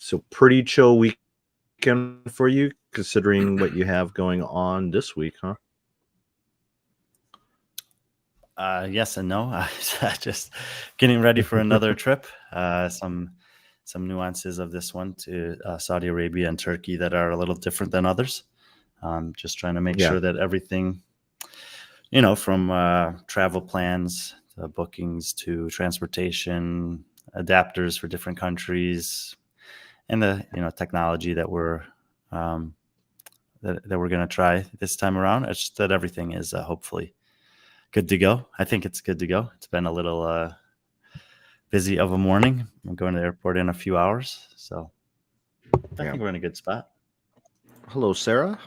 So pretty chill weekend for you, considering what you have going on this week, huh? Yes and no. Just getting ready for another trip. Some nuances of this one to Saudi Arabia and Turkey that are a little different than others. Just trying to make sure that everything, from travel plans, to bookings to transportation, adapters for different countries, and the technology that we're that we're going to try this time around. It's just that everything is hopefully good to go. I think it's good to go. It's been a little busy of a morning. I'm going to the airport in a few hours, so I think we're in a good spot. Hello, Sarah.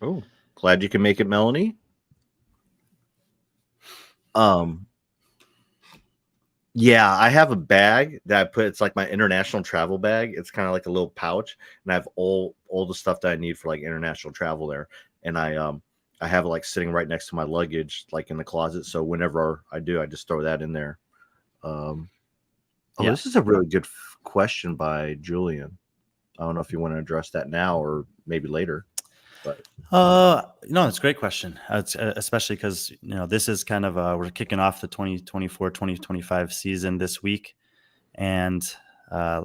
Oh, glad you can make it, Melanie. Yeah, I have a bag that I put. It's like my international travel bag. It's kind of like a little pouch, and I have all the stuff that I need for like international travel there. And I have it like sitting right next to my luggage, like in the closet. So whenever I do, I just throw that in there. This is a really good question by Julian. I don't know if you want to address that now or maybe later. But no, it's a great question. It's especially because this is kind of we're kicking off the 2024-2025 season this week, and I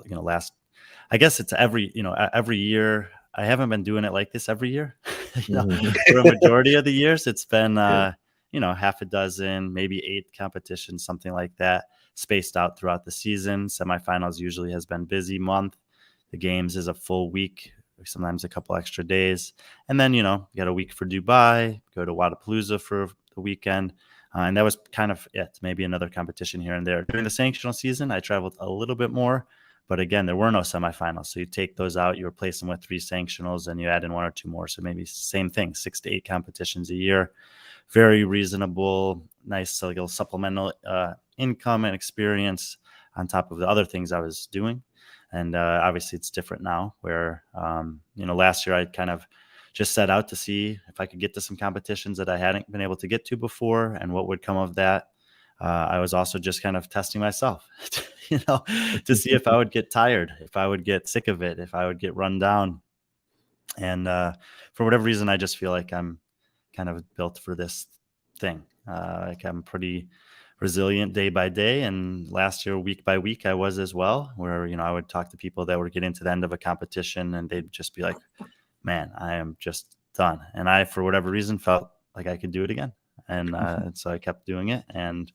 guess it's every year. I haven't been doing it like this every year. For a majority of the years, it's been half a dozen, maybe 8 competitions, something like that, spaced out throughout the season. Semifinals usually has been busy month. The games is a full week, sometimes a couple extra days. And then, you got a week for Dubai, go to Wadapalooza for the weekend. And that was kind of it, maybe another competition here and there. During the sanctional season, I traveled a little bit more. But again, there were no semifinals. So you take those out, you replace them with 3 sanctionals, and you add in 1 or 2 more. So maybe same thing, 6 to 8 competitions a year. Very reasonable, nice little supplemental income and experience on top of the other things I was doing. And obviously it's different now where, last year I kind of just set out to see if I could get to some competitions that I hadn't been able to get to before and what would come of that. I was also just kind of testing myself, to see if I would get tired, if I would get sick of it, if I would get run down. And for whatever reason, I just feel like I'm kind of built for this thing. Like I'm pretty resilient day by day, and last year week by week I was as well, where I would talk to people that were getting to the end of a competition and they'd just be like, man, I am just done. And I, for whatever reason, felt like I could do it again, and so I kept doing it, and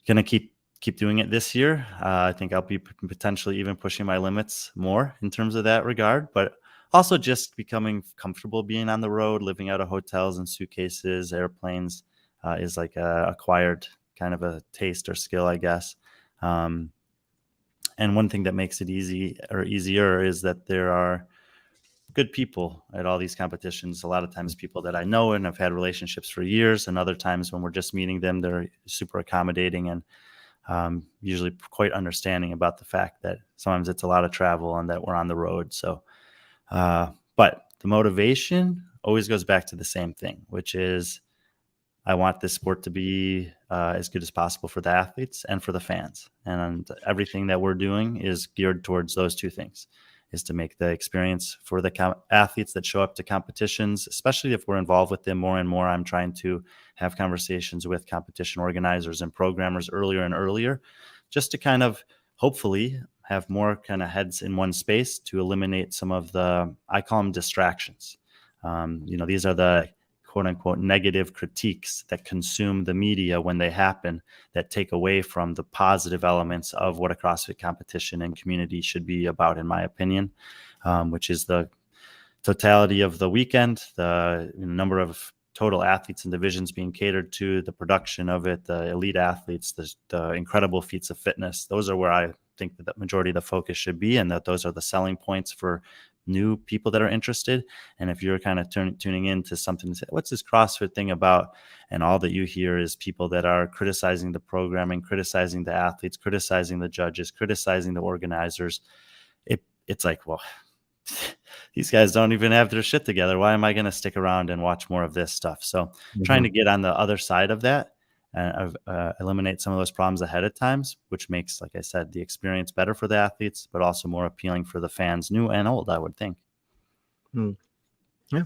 gonna keep doing it this year. I think I'll be potentially even pushing my limits more in terms of that regard, but also just becoming comfortable being on the road, living out of hotels and suitcases, airplanes, is like a acquired kind of a taste or skill, I guess. And one thing that makes it easier is that there are good people at all these competitions. A lot of times people that I know and have had relationships for years, and other times when we're just meeting them, they're super accommodating and usually quite understanding about the fact that sometimes it's a lot of travel and that we're on the road. So, but the motivation always goes back to the same thing, which is I want this sport to be as good as possible for the athletes and for the fans. And everything that we're doing is geared towards those 2 things, is to make the experience for the athletes that show up to competitions, especially if we're involved with them more and more. I'm trying to have conversations with competition organizers and programmers earlier and earlier, just to kind of hopefully have more kind of heads in one space to eliminate some of the, I call them distractions. These are the quote unquote negative critiques that consume the media when they happen, that take away from the positive elements of what a CrossFit competition and community should be about, in my opinion, which is the totality of the weekend, the number of total athletes and divisions being catered to, the production of it, the elite athletes, the incredible feats of fitness. Those are where I think that the majority of the focus should be, and that those are the selling points for new people that are interested. And if you're kind of tuning into something, what's this CrossFit thing about? And all that you hear is people that are criticizing the programming, criticizing the athletes, criticizing the judges, criticizing the organizers. It's like, well, these guys don't even have their shit together. Why am I going to stick around and watch more of this stuff? So trying to get on the other side of that and eliminate some of those problems ahead of times, which makes, like I said, the experience better for the athletes, but also more appealing for the fans, new and old, I would think. Yeah.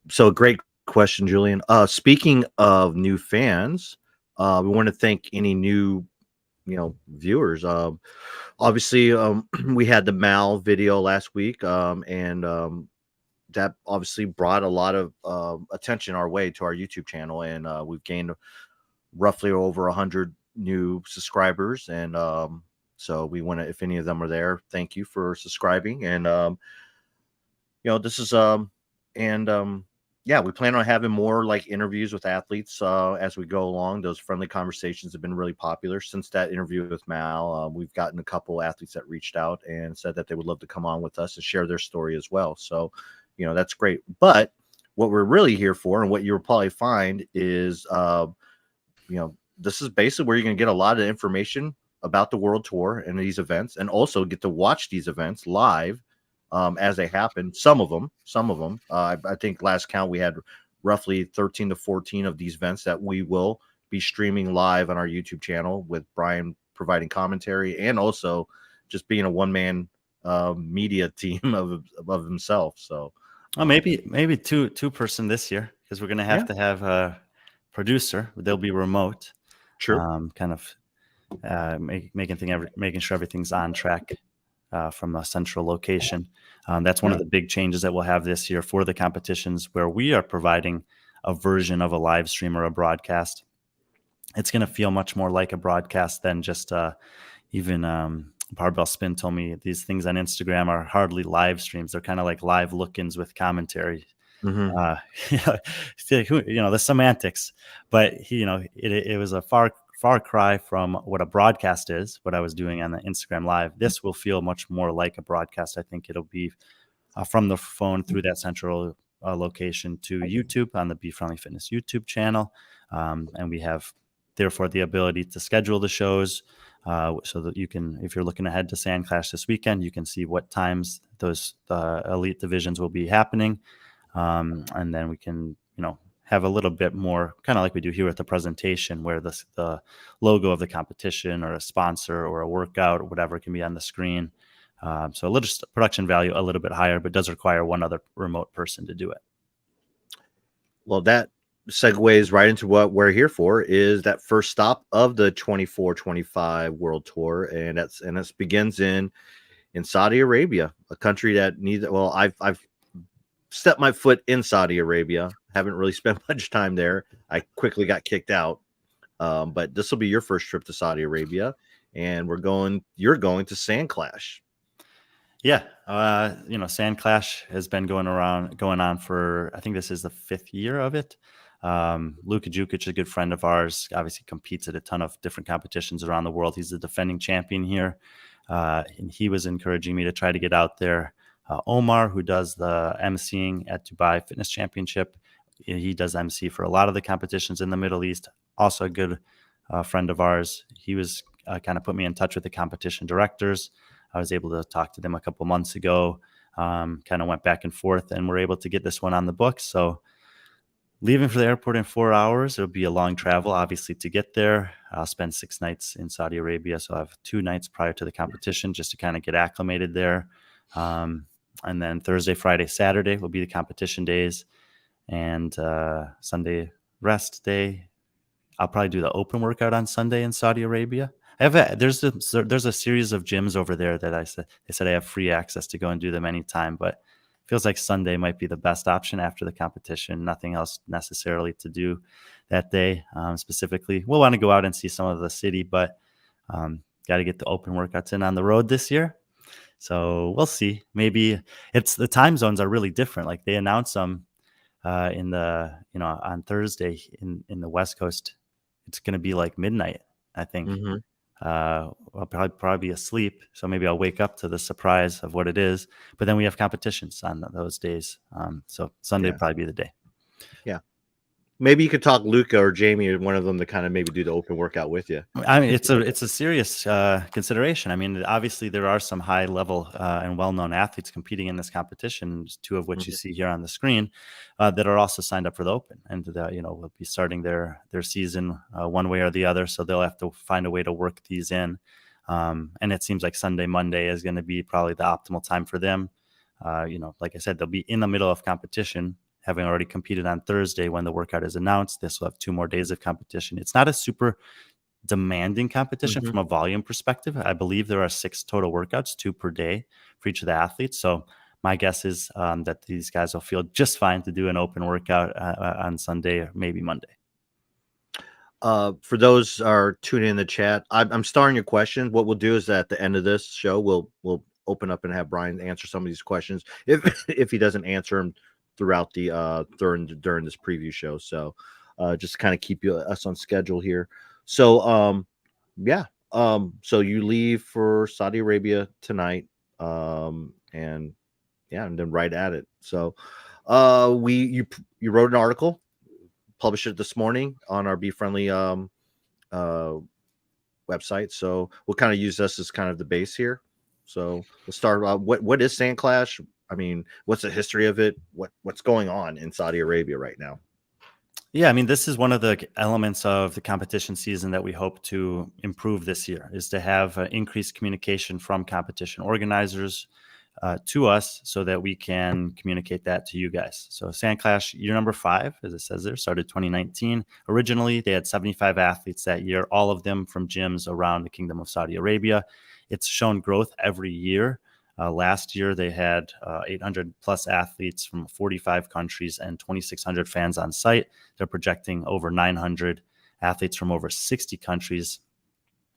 So great question, Julian. Speaking of new fans, we want to thank any new, viewers. Obviously, we had the Mal video last week, and that obviously brought a lot of attention our way to our YouTube channel, and we've gained roughly over 100 new subscribers, and so we want to, if any of them are there, thank you for subscribing. And this is yeah, we plan on having more like interviews with athletes as we go along. Those friendly conversations have been really popular since that interview with Mal. We've gotten a couple athletes that reached out and said that they would love to come on with us and share their story as well. So that's great. But what we're really here for, and what you'll probably find, is this is basically where you're going to get a lot of information about the World Tour and these events, and also get to watch these events live as they happen. Some of them. I think last count we had roughly 13 to 14 of these events that we will be streaming live on our YouTube channel, with Brian providing commentary and also just being a one-man media team of himself. So maybe two person this year, because we're going to have a producer. They'll be remote. True. Kind of making sure everything's on track from a central location. That's one of the big changes that we'll have this year for the competitions, where we are providing a version of a live stream or a broadcast. It's going to feel much more like a broadcast than just even Barbell Spin told me these things on Instagram are hardly live streams. They're kind of like live look-ins with commentary. Mm-hmm. The semantics, but it was a far cry from what a broadcast is, what I was doing on the Instagram live. This will feel much more like a broadcast. I think it'll be from the phone through that central location to YouTube on the B.Friendly Fitness YouTube channel. And we have therefore the ability to schedule the shows so that you can, if you're looking ahead to SandClash this weekend, you can see what times those elite divisions will be happening. And then we can, have a little bit more, kind of like we do here at the presentation, where the logo of the competition or a sponsor or a workout or whatever can be on the screen. So a little production value, a little bit higher, but does require one other remote person to do it. Well, that segues right into what we're here for, is that first stop of the 24-25 World Tour. And it begins in Saudi Arabia, a country that needs, well, I've stepped my foot in Saudi Arabia. Haven't really spent much time there. I quickly got kicked out. But this will be your first trip to Saudi Arabia, and you're going to SandClash. Yeah. SandClash has been going on for, I think this is the 5th year of it. Luka Đukić, a good friend of ours, obviously competes at a ton of different competitions around the world. He's the defending champion here. And he was encouraging me to try to get out there. Omar, who does the emceeing at Dubai Fitness Championship, he does MC for a lot of the competitions in the Middle East. Also a good friend of ours. He was kind of put me in touch with the competition directors. I was able to talk to them a couple months ago, kind of went back and forth, and we're able to get this one on the books. So leaving for the airport in 4 hours, it'll be a long travel, obviously, to get there. I'll spend 6 nights in Saudi Arabia, so I have 2 nights prior to the competition just to kind of get acclimated there. And then Thursday, Friday, Saturday will be the competition days, and Sunday rest day. I'll probably do the open workout on Sunday in Saudi Arabia. There's a series of gyms over there that they said I have free access to go and do them anytime, but it feels like Sunday might be the best option after the competition. Nothing else necessarily to do that day. Specifically, we'll want to go out and see some of the city, but got to get the open workouts in on the road this year. So we'll see. Maybe it's the time zones are really different. Like they announce them on Thursday in the West Coast. It's going to be like midnight, I think. Mm-hmm. I'll probably be asleep, so maybe I'll wake up to the surprise of what it is. But then we have competitions on those days, so Sunday will probably be the day. Yeah. Maybe you could talk Luka or Jamie or one of them to kind of maybe do the open workout with you. I mean, it's a serious consideration. I mean, obviously there are some high level and well known athletes competing in this competition, two of which you see here on the screen, that are also signed up for the Open, and will be starting their season one way or the other. So they'll have to find a way to work these in, and it seems like Sunday, Monday is going to be probably the optimal time for them. Like I said, they'll be in the middle of competition, having already competed on Thursday when the workout is announced. This will have 2 more days of competition. It's not a super demanding competition from a volume perspective. I believe there are 6 total workouts, 2 per day for each of the athletes. So my guess is that these guys will feel just fine to do an open workout on Sunday or maybe Monday. For those who are tuning in the chat, I'm starring your questions. What we'll do is at the end of this show, we'll open up and have Brian answer some of these questions if he doesn't answer them throughout the during this preview show. So just kind of keep us on schedule here. So so you leave for Saudi Arabia tonight, and then right at it. So you wrote an article, published it this morning on our B.Friendly website. So we'll kind of use this as kind of the base here. So we'll start. What is SandClash? I mean, what's the history of it? What's going on in Saudi Arabia right now? Yeah, I mean, this is one of the elements of the competition season that we hope to improve this year, is to have increased communication from competition organizers to us so that we can communicate that to you guys. So SandClash, year number 5, as it says there, started 2019. Originally, they had 75 athletes that year, all of them from gyms around the Kingdom of Saudi Arabia. It's shown growth every year. Last year, they had 800 plus athletes from 45 countries and 2,600 fans on site. They're projecting over 900 athletes from over 60 countries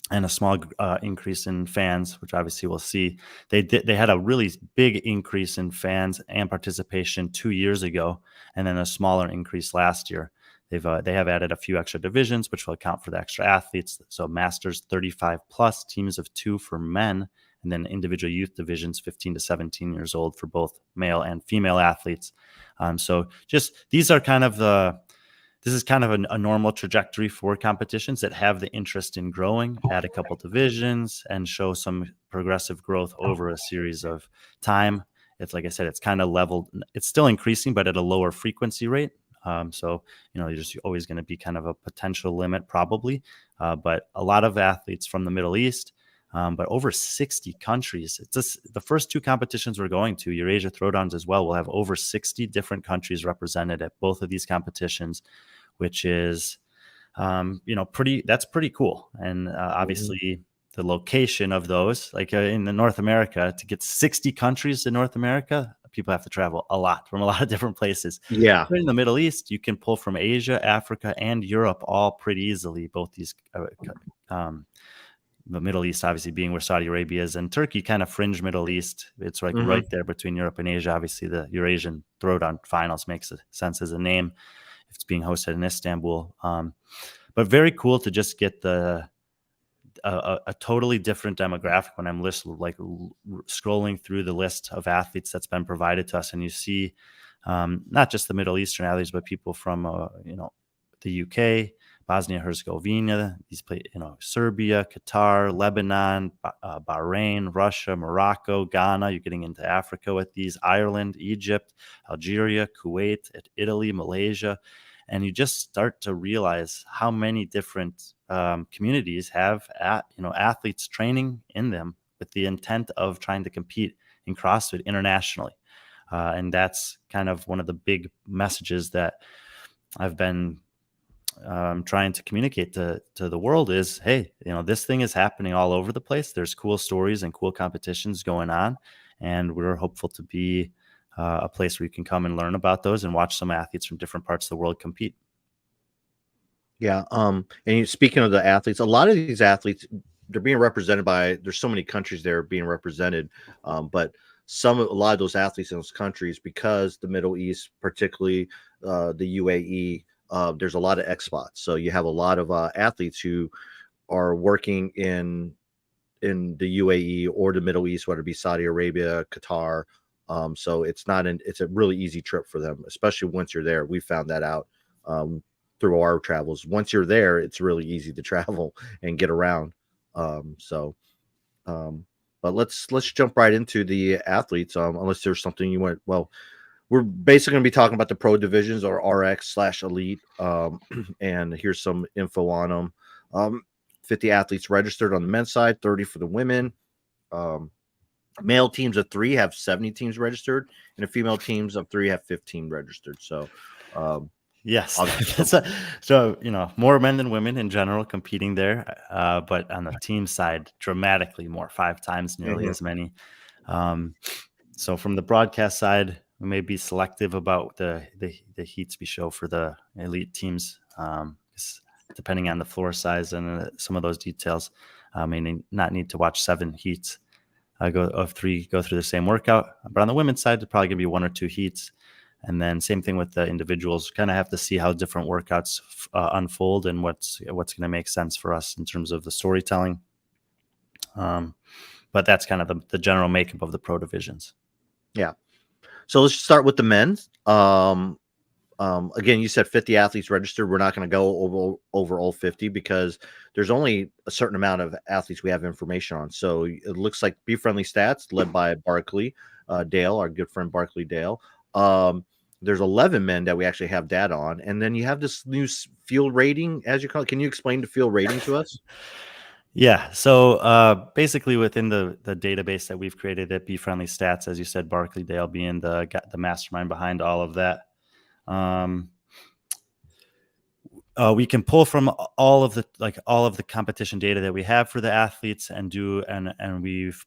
and a small increase in fans, which obviously we'll see. They had a really big increase in fans and participation 2 years ago, and then a smaller increase last year. They have added a few extra divisions, which will account for the extra athletes. So Masters 35 plus, teams of 2 for men, and then individual youth divisions 15 to 17 years old for both male and female athletes. So just these are kind of this is kind of a normal trajectory for competitions that have the interest in growing, add a couple divisions, and show some progressive growth over a series of time. It's like I said, it's kind of leveled. It's still increasing, but at a lower frequency rate. So, there's always going to be kind of a potential limit probably. But a lot of athletes from the Middle East, but over 60 countries. It's just the first 2 competitions we're going to, Eurasia Throwdowns as well, will have over 60 different countries represented at both of these competitions, which is, that's pretty cool. And obviously the location of those, like in the North America, to get 60 countries in North America, people have to travel a lot from a lot of different places. Yeah. But in the Middle East, you can pull from Asia, Africa, and Europe all pretty easily. Both these, the Middle East obviously being where Saudi Arabia is, and Turkey kind of fringe Middle East. It's like right there between Europe and Asia. Obviously, the Eurasian Throwdown Finals makes sense as a name if it's being hosted in Istanbul. But very cool to just get a totally different demographic when I'm scrolling through the list of athletes that's been provided to us, and you see not just the Middle Eastern athletes, but people from the UK, Bosnia Herzegovina, Serbia, Qatar, Lebanon, Bahrain, Russia, Morocco, Ghana. You're getting into Africa with these, Ireland, Egypt, Algeria, Kuwait, Italy, Malaysia. And you just start to realize how many different communities have athletes training in them with the intent of trying to compete in CrossFit internationally. And that's kind of one of the big messages that I've been trying to communicate to the world is, hey, this thing is happening all over the place. There's cool stories and cool competitions going on, and we're hopeful to be a place where you can come and learn about those and watch some athletes from different parts of the world compete. Yeah. And speaking of the athletes, a lot of these athletes, they're being represented by, there's so many countries there being represented. But a lot of those athletes in those countries, because the Middle East, particularly the UAE, there's a lot of expats. So you have a lot of athletes who are working in the UAE or the Middle East, whether it be Saudi Arabia, Qatar. So it's a really easy trip for them, especially once you're there. We found that out. through our travels. Once you're there, it's really easy to travel and get around. But let's jump right into the athletes. Unless there's something you want. Well, we're basically going to be talking about the pro divisions or RX/elite. And here's some info on them. 50 athletes registered on the men's side, 30 for the women. Male teams of 3 have 70 teams registered, and the female teams of 3 have 15 registered. So, yes, so more men than women in general competing there, but on the team side, dramatically more, 5 times nearly as many. So from the broadcast side, we may be selective about the heats we show for the elite teams, depending on the floor size and some of those details. May not need to watch 7 heats. Go through the same workout, but on the women's side, it's probably gonna be 1 or 2 heats, and then same thing with the individuals. Kind of have to see how different workouts unfold and what's gonna make sense for us in terms of the storytelling. But that's kind of the general makeup of the pro divisions. Yeah. So let's start with the men's. Again, you said 50 athletes registered. We're not going to go over all 50 because there's only a certain amount of athletes we have information on. So it looks like B.Friendly Stats, led by Barkley Dale, our good friend Barkley Dale. There's 11 men that we actually have data on. And then you have this new field rating, as you call it. Can you explain the field rating to us? Yeah. So basically within the database that we've created at B.Friendly Stats, as you said, Barkley Dale being the mastermind behind all of that. We can pull from all of the competition data that we have for the athletes and we've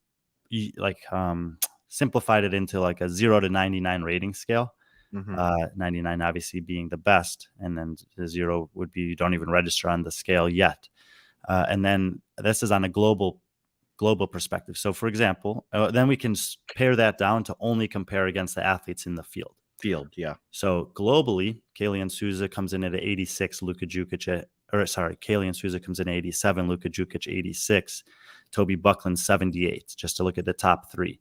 simplified it into like a 0 to 99 rating scale. 99 obviously being the best, and then the 0 would be you don't even register on the scale yet. And then this is on a global perspective. So for example, then we can pare that down to only compare against the athletes in the field. Yeah. So globally, Kalyan Souza comes in at 86, Kalyan Souza comes in at 87, Luka Đukić 86, Toby Buckland 78, just to look at the top 3.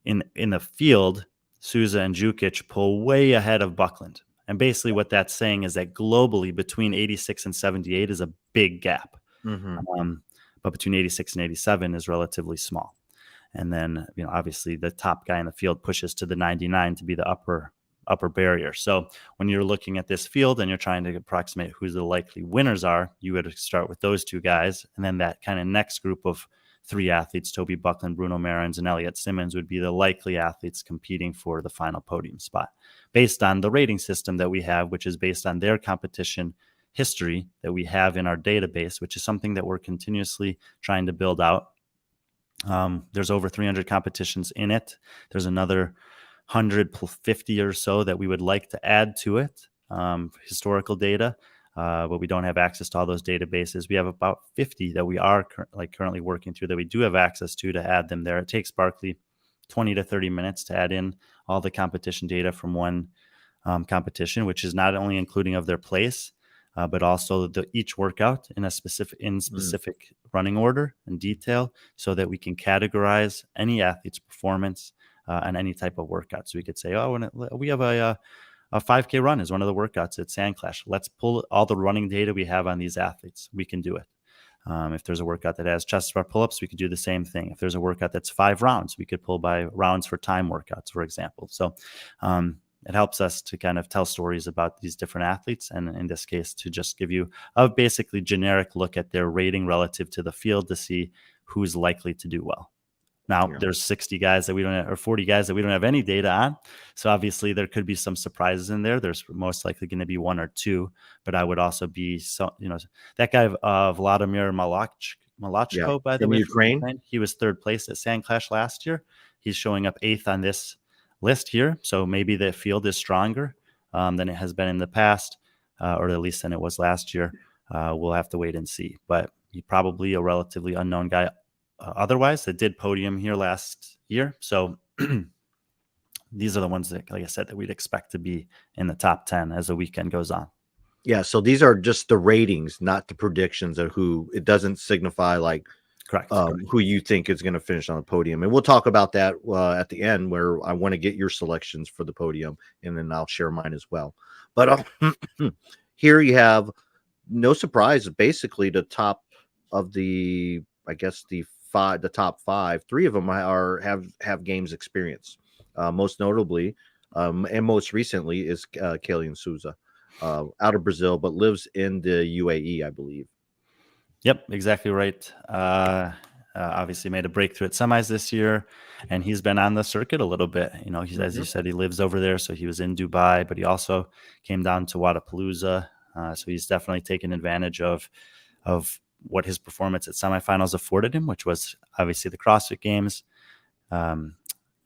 In the field, Souza and Đukić pull way ahead of Buckland. And basically what that's saying is that globally between 86 and 78 is a big gap. But between 86 and 87 is relatively small. And then, obviously the top guy in the field pushes to the 99 to be the upper barrier. So when you're looking at this field and you're trying to approximate who the likely winners are, you would start with those 2 guys. And then that kind of next group of 3 athletes, Toby Buckland, Bruno Marins, and Elliot Simmons, would be the likely athletes competing for the final podium spot based on the rating system that we have, which is based on their competition history that we have in our database, which is something that we're continuously trying to build out. There's over 300 competitions in it. There's another 150 or so that we would like to add to it, historical data, but we don't have access to all those databases. We have about 50 that we are currently working through that we do have access to add them there. It takes Barkley 20 to 30 minutes to add in all the competition data from one competition, which is not only including of their place, but also each workout in specific running order and detail, so that we can categorize any athlete's performance on any type of workout. So we could say, we have a 5K run is one of the workouts at SandClash. Let's pull all the running data we have on these athletes. We can do it. If there's a workout that has chest bar pull-ups, we could do the same thing. If there's a workout that's 5 rounds, we could pull by rounds for time workouts, for example. So it helps us to kind of tell stories about these different athletes, and in this case, to just give you a basically generic look at their rating relative to the field to see who's likely to do well. Now, there's 60 guys that we don't have, or 40 guys that we don't have any data on. So obviously there could be some surprises in there. There's most likely going to be 1 or 2, but I would also be that guy Vladimir Malachko, by the way, Ukraine. He was 3rd place at SandClash last year. He's showing up 8th on this list here. So maybe the field is stronger than it has been in the past, or at least than it was last year. We'll have to wait and see, but he's probably a relatively unknown guy. Otherwise, that did podium here last year. So these are the ones that, like I said, that we'd expect to be in the top 10 as the weekend goes on. Yeah. So these are just the ratings, not the predictions of who. It doesn't signify correct. Who you think is going to finish on the podium. And we'll talk about that at the end, where I want to get your selections for the podium, and then I'll share mine as well. But Here you have no surprise. Basically, the top of the, I guess the top five, three of them have games experience. Most notably, and most recently is Kalyan Souza, out of Brazil, but lives in the UAE, I believe. Yep, exactly right. Obviously made a breakthrough at semis this year, and he's been on the circuit a little bit. As you said, he lives over there, so he was in Dubai, but he also came down to Wadapalooza. So he's definitely taken advantage of what his performance at semifinals afforded him, which was obviously the CrossFit Games,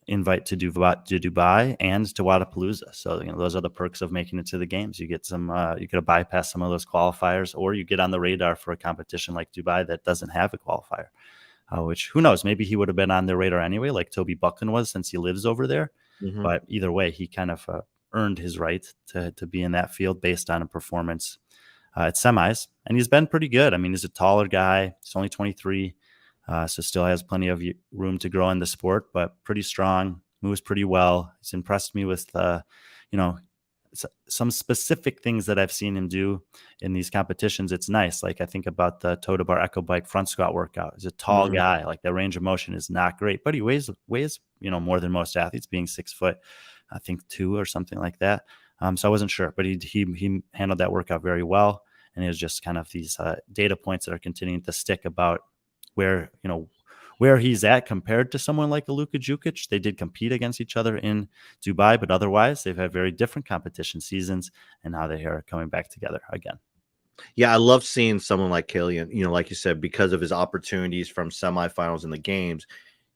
invite to Dubai and to Wadapalooza. So those are the perks of making it to the games. You get you could bypass some of those qualifiers, or you get on the radar for a competition like Dubai that doesn't have a qualifier. Which, who knows, maybe he would have been on their radar anyway, like Toby Buckland was, since he lives over there. Mm-hmm. But either way, he kind of earned his right to be in that field based on a performance at semis. And he's been pretty good. I mean, he's a taller guy. He's only 23, so still has plenty of room to grow in the sport, but pretty strong, moves pretty well. He's impressed me with, some specific things that I've seen him do in these competitions. It's nice. Like I think about the Total Bar Echo Bike front squat workout. He's a tall guy. Like the range of motion is not great, but he weighs more than most athletes, being 6 foot, I think 2 or something like that. So I wasn't sure, but he handled that workout very well. And it was just kind of these data points that are continuing to stick about where he's at compared to someone like a Luka Đukić. They did compete against each other in Dubai, but otherwise they've had very different competition seasons, and now they are coming back together again. Yeah, I love seeing someone like Kalyan, like you said, because of his opportunities from semifinals in the games.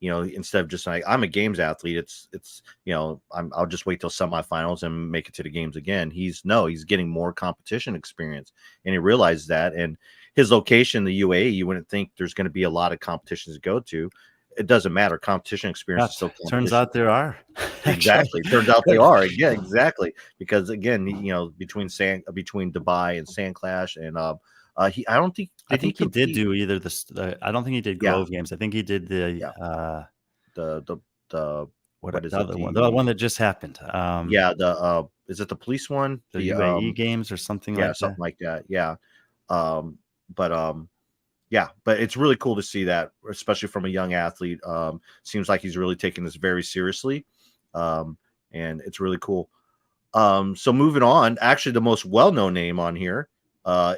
Instead of just like, I'm a games athlete, it's I'll just wait till semifinals and make it to the games again. He's getting more competition experience, and he realized that. And his location, the UAE, you wouldn't think there's going to be a lot of competitions to go to. It doesn't matter. Competition experience is still competition. Turns out there are. Exactly. Turns out they are. Yeah, exactly. Because again, between Dubai and SandClash and I don't think I think he did do either I don't think he did Grove Games. I think he did the what is the other one? The one that just happened. Is it the police one? The UAE Games or something like that? Something like that. Yeah. But it's really cool to see that, especially from a young athlete. Seems like he's really taking this very seriously. And it's really cool. So moving on, actually the most well-known name on here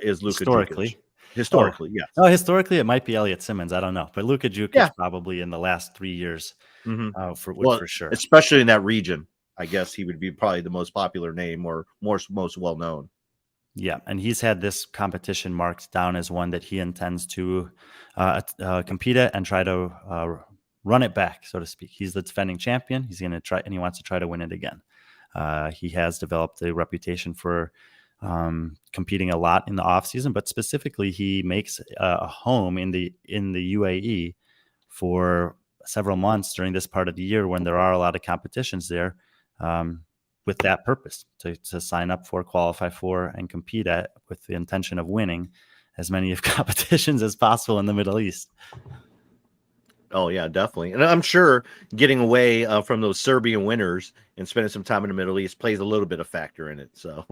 is Luka Đukić. Historically, yes. No, historically it might be Elliot Simmonds. I don't know, but Luka Đukić probably in the last 3 years, for sure. Especially in that region, I guess he would be probably the most popular name or most well-known. Yeah, and he's had this competition marked down as one that he intends to compete at and try to run it back, so to speak. He's the defending champion. He's going to try, and he wants to try to win it again. He has developed a reputation for competing a lot in the off season, but specifically he makes a home in the UAE for several months during this part of the year when there are a lot of competitions there, with that purpose to sign up for, qualify for, and compete at, with the intention of winning as many of competitions as possible in the Middle East. Oh yeah, definitely. And I'm sure getting away from those Serbian winters and spending some time in the Middle East plays a little bit of factor in it. So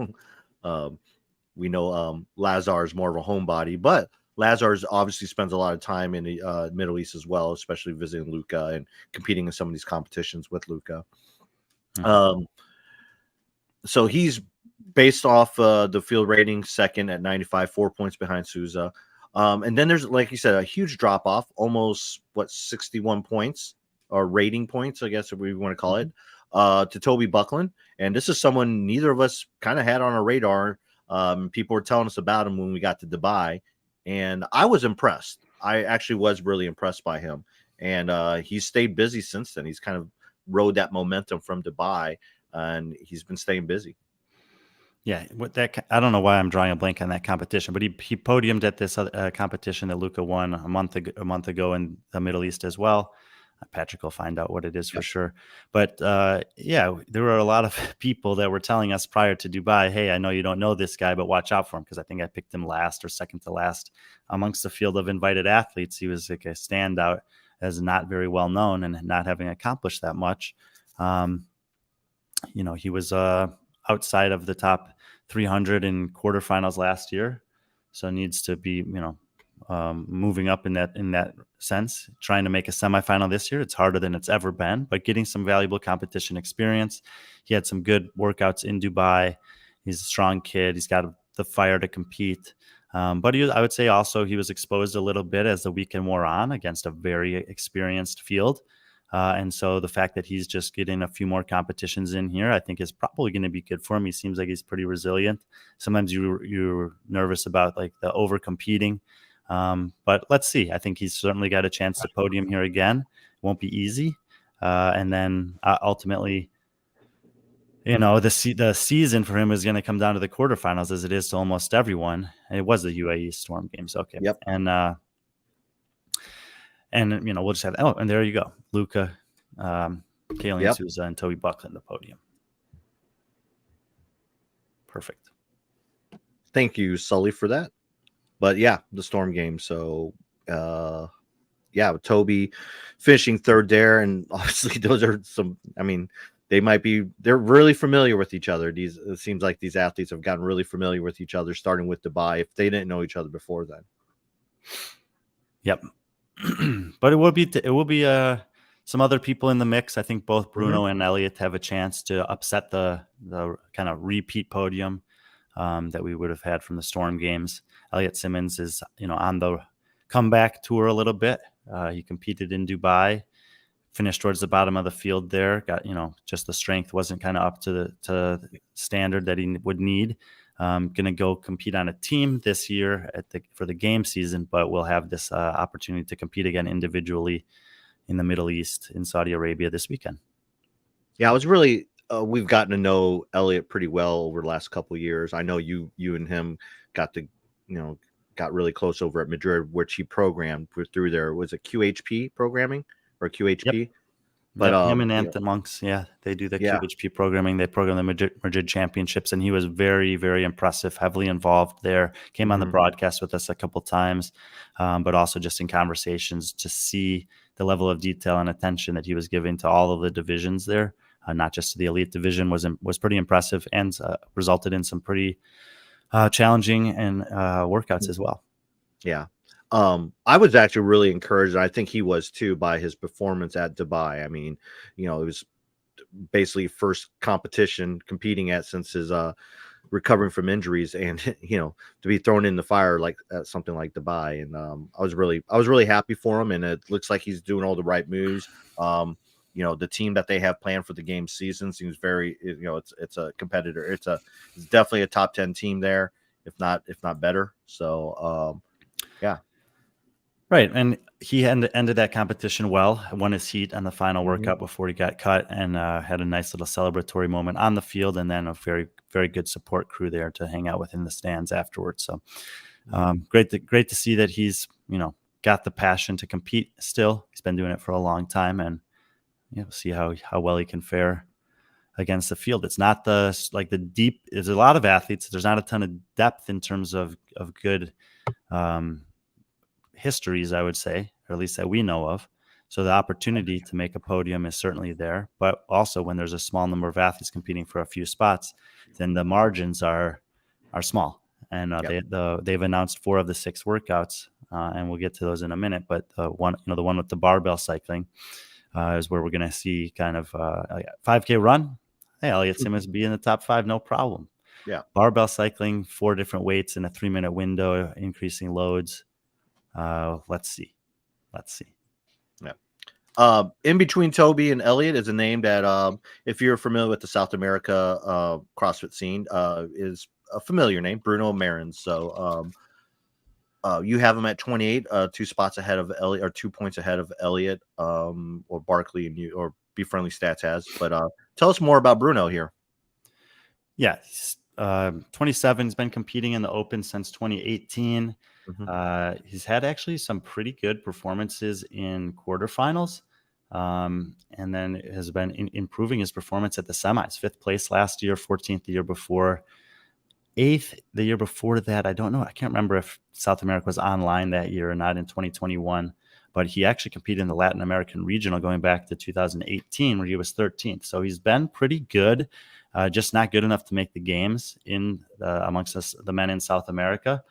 we know Lazar is more of a homebody, but Lazar obviously spends a lot of time in the Middle East as well, especially visiting Luka and competing in some of these competitions with Luka. Mm-hmm. So he's based off the field rating second at 95, 4 points behind Souza. And then there's, like you said, a huge drop off, almost 61 points or rating points, I guess if we want to call it, to Toby Buckland. And this is someone neither of us kind of had on our radar. People were telling us about him when we got to Dubai, and I was impressed. I actually was really impressed by him, and he's stayed busy since then. He's kind of rode that momentum from Dubai, and he's been staying busy. Yeah, I don't know why I'm drawing a blank on that competition, but he podiumed at this competition that Luka won a month ago in the Middle East as well. Patrick will find out what it is for sure. But there were a lot of people that were telling us prior to Dubai, hey, I know you don't know this guy, but watch out for him, because I think I picked him last or second to last amongst the field of invited athletes. He was like a standout as not very well known and not having accomplished that much. He was outside of the top 300 in quarterfinals last year, so needs to be, moving up in that sense. Trying to make a semifinal this year, it's harder than it's ever been, but getting some valuable competition experience. He had some good workouts in Dubai. He's a strong kid. He's got the fire to compete. But I would say also he was exposed a little bit as the weekend wore on against a very experienced field. And so the fact that he's just getting a few more competitions in here, I think is probably going to be good for him. He seems like he's pretty resilient. Sometimes you're nervous about like the over competing. But let's see. I think he's certainly got a chance to podium here again. It won't be easy. And then ultimately, the season for him is going to come down to the quarterfinals, as it is to almost everyone. It was the UAE Storm Games. Okay. Yep. And we'll just have, and there you go. Luka, Kalyan, Souza, and Toby Buckland, the podium. Perfect. Thank you, Sully, for that. But yeah, the Storm game. So Toby finishing third there. And obviously those are they're really familiar with each other. It seems like these athletes have gotten really familiar with each other, starting with Dubai, if they didn't know each other before then. Yep. But it will be some other people in the mix. I think both Bruno and Elliot have a chance to upset the kind of repeat podium that we would have had from the Storm Games. Elliot Simmonds is on the comeback tour a little bit. He competed in Dubai, finished towards the bottom of the field there. Got just the strength wasn't kind of up to the standard that he would need. Going to go compete on a team this year for the game season, but we'll have this opportunity to compete again individually in the Middle East, in Saudi Arabia this weekend. Yeah, I was really we've gotten to know Elliot pretty well over the last couple of years. I know you and him got really close over at Madrid, which he programmed through there. Was it QHP programming or QHP? Yep. But him and Anthony Monks, they do the QHP programming. They program the Madrid Championships, and he was very, very impressive, heavily involved there. Came on the broadcast with us a couple times, but also just in conversations to see the level of detail and attention that he was giving to all of the divisions there, not just to the elite division, was pretty impressive and resulted in some pretty challenging and workouts as well. Yeah. I was actually really encouraged, and I think he was too, by his performance at Dubai. I mean, it was basically first competition competing at since his recovering from injuries, and to be thrown in the fire like at something like Dubai. And I was really happy for him, and it looks like he's doing all the right moves. The team that they have planned for the game season seems very, it's a competitor. It's definitely a top 10 team there, if not better. So yeah. Right, and he ended that competition well, won his heat on the final workout before he got cut, and had a nice little celebratory moment on the field, and then a very, very good support crew there to hang out with in the stands afterwards. So great to see that he's got the passion to compete still. He's been doing it for a long time, and see how well he can fare against the field. It's not the deep. There's a lot of athletes. There's not a ton of depth in terms of good histories, I would say, or at least that we know of. So the opportunity to make a podium is certainly there, but also when there's a small number of athletes competing for a few spots, then the margins are small. And they've announced 4 of the 6 workouts, and we'll get to those in a minute. But the one with the barbell cycling is where we're going to see kind of a 5K run. Hey, Elliot Simmonds be in the top 5, no problem. Yeah. Barbell cycling, 4 different weights in a 3-minute window, increasing loads. Let's see. Yeah. In between Toby and Elliot is a name that, if you're familiar with the South America CrossFit scene, is a familiar name, Bruno Marins. So you have him at 28, 2 spots ahead of Elliot, or 2 points ahead of Elliot, or Barkley and you, or B.Friendly Stats has. But tell us more about Bruno here. Yeah, he's 27. He's been competing in the Open since 2018. He's had actually some pretty good performances in quarterfinals, and then has been improving his performance at the semis. 5th place last year, 14th the year before, 8th the year before that. I don't know. I can't remember if South America was online that year or not in 2021, but he actually competed in the Latin American regional going back to 2018, where he was 13th. So he's been pretty good. just not good enough to make the games in amongst us, the men in South America.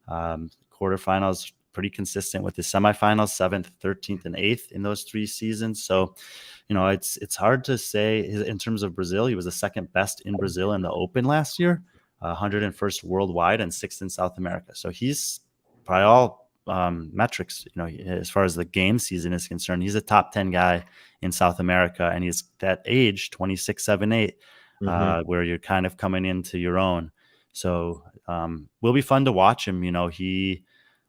Quarterfinals pretty consistent with the semifinals, 7th, 13th, and 8th in those 3 seasons. So, it's hard to say in terms of Brazil. He was the second best in Brazil in the Open last year, 101st worldwide and 6th in South America. So he's by all metrics, as far as the game season is concerned, he's a top 10 guy in South America, and he's that age, 26, 7, 8, where you're kind of coming into your own. So will be fun to watch him. He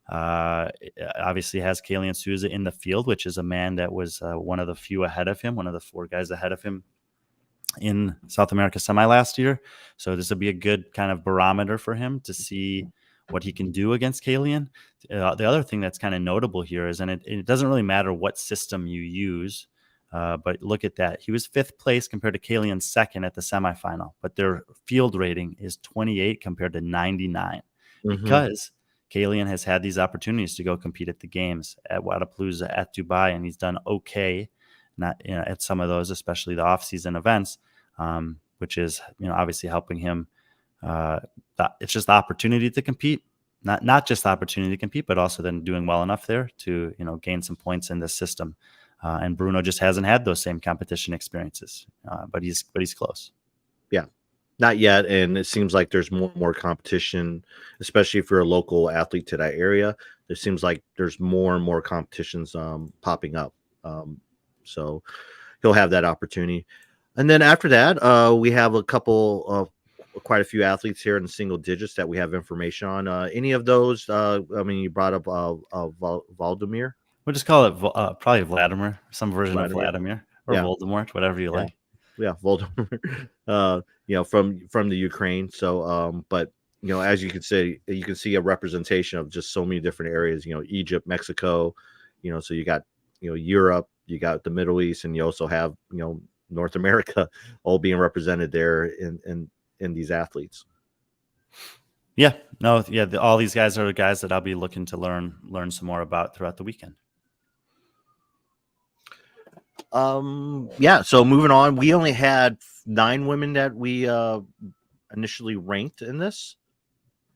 obviously has Kalyan Souza in the field, which is a man that was one of the few ahead of him, one of the 4 guys ahead of him in South America semi last year. So this will be a good kind of barometer for him to see what he can do against Kalyan. The other thing that's kind of notable here is, and it doesn't really matter what system you use, but look at that. He was 5th place compared to Kalyan's 2nd at the semifinal, but their field rating is 28 compared to 99 because Kalyan has had these opportunities to go compete at the games at Wodapalooza, at Dubai, and he's done okay at some of those, especially the off-season events, which is obviously helping him. It's just the opportunity to compete, not just the opportunity to compete, but also then doing well enough there to gain some points in this system. And Bruno just hasn't had those same competition experiences, but he's close. Yeah. Not yet, and it seems like there's more competition, especially if you're a local athlete to that area. It seems like there's more and more competitions popping up, so he'll have that opportunity. And then after that, we have quite a few athletes here in the single digits that we have information on. Any of those? You brought up Vladimir. We'll just call it probably Vladimir, some version of Vladimir or Voldemort, whatever you like. Yeah, Voldemort, from the Ukraine. So, but as you can see a representation of just so many different areas. Egypt, Mexico. So you got Europe, you got the Middle East, and you also have North America all being represented there in these athletes. Yeah, no, yeah. All these guys are the guys that I'll be looking to learn some more about throughout the weekend. So moving on, we only had 9 women that we initially ranked in this.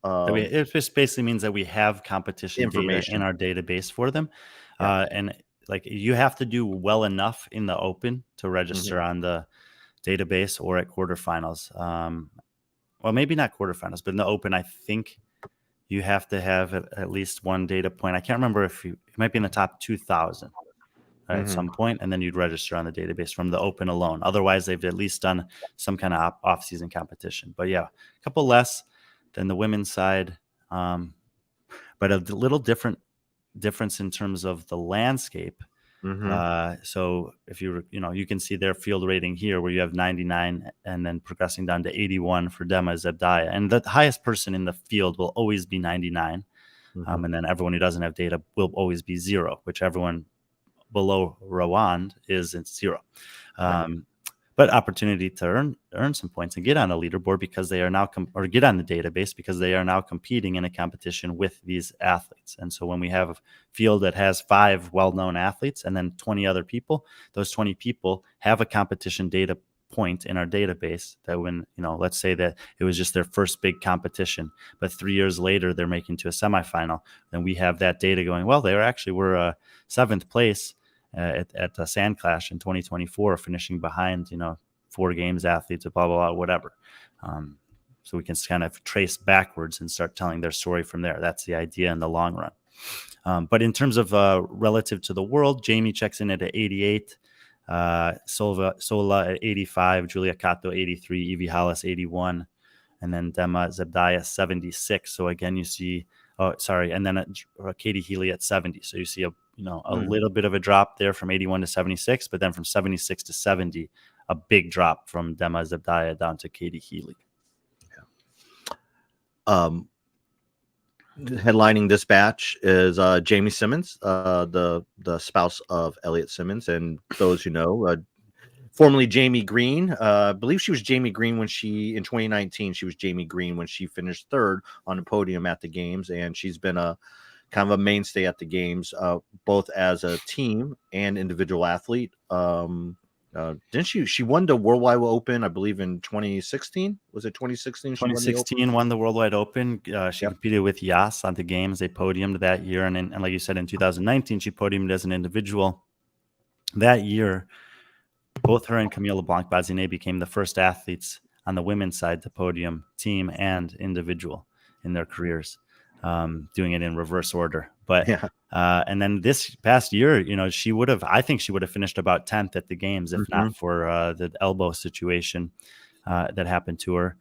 It just basically means that we have competition information data in our database for them. And like you have to do well enough in the Open to register on the database or at quarterfinals. Well, maybe not quarterfinals, but in the Open, I think you have to have at least one data point. I can't remember if it might be in the top 2,000 at some point, and then you'd register on the database from the Open alone. Otherwise, they've at least done some kind of off-season competition. But yeah, a couple less than the women's side, but a little difference in terms of the landscape. So if you can see their field rating here, where you have 99 and then progressing down to 81 for Dema Zebdaya, and the highest person in the field will always be 99, and then everyone who doesn't have data will always be 0, which everyone below Rwand is at 0. But opportunity to earn some points and get on a leaderboard because they are now or get on the database because they are now competing in a competition with these athletes. And so when we have a field that has 5 well-known athletes and then 20 other people, those 20 people have a competition data point in our database that when, let's say that it was just their first big competition, but 3 years later they're making to a semifinal, then we have that data going, well, they were 7th place at SandClash in 2024, finishing behind 4 games athletes, blah blah blah, whatever. So we can kind of trace backwards and start telling their story from there. That's the idea in the long run. But in terms of relative to the world, Jamie checks in at 88, Sola at 85, Julia Kato 83, Evie Hollis 81, and then Dema Zebdaya 76. So again, you see, and then Katie Healy at 70. So you see a little bit of a drop there from 81 to 76, but then from 76 to 70, a big drop from Dema Zebdaya down to Katie Healy. Headlining this batch is Jamie Simmonds, the spouse of Elliot Simmonds, and those who know, formerly Jamie Green. I believe she was Jamie Green in 2019. She was Jamie Green when she finished 3rd on the podium at the games, and she's been a kind of a mainstay at the games, both as a team and individual athlete. Didn't she won the Worldwide Open, I believe, in 2016? Was it 2016 she won the Open? 2016 won the Worldwide Open. She Yep. competed with Yas on the games. They podiumed that year. And like you said, in 2019, she podiumed as an individual. That year, both her and Camille LeBlanc-Bazinet became the first athletes on the women's side to podium team and individual in their careers, doing it in reverse order. But Yeah. and then this past year, I think she would have finished about 10th at the games if not for the elbow situation that happened to her.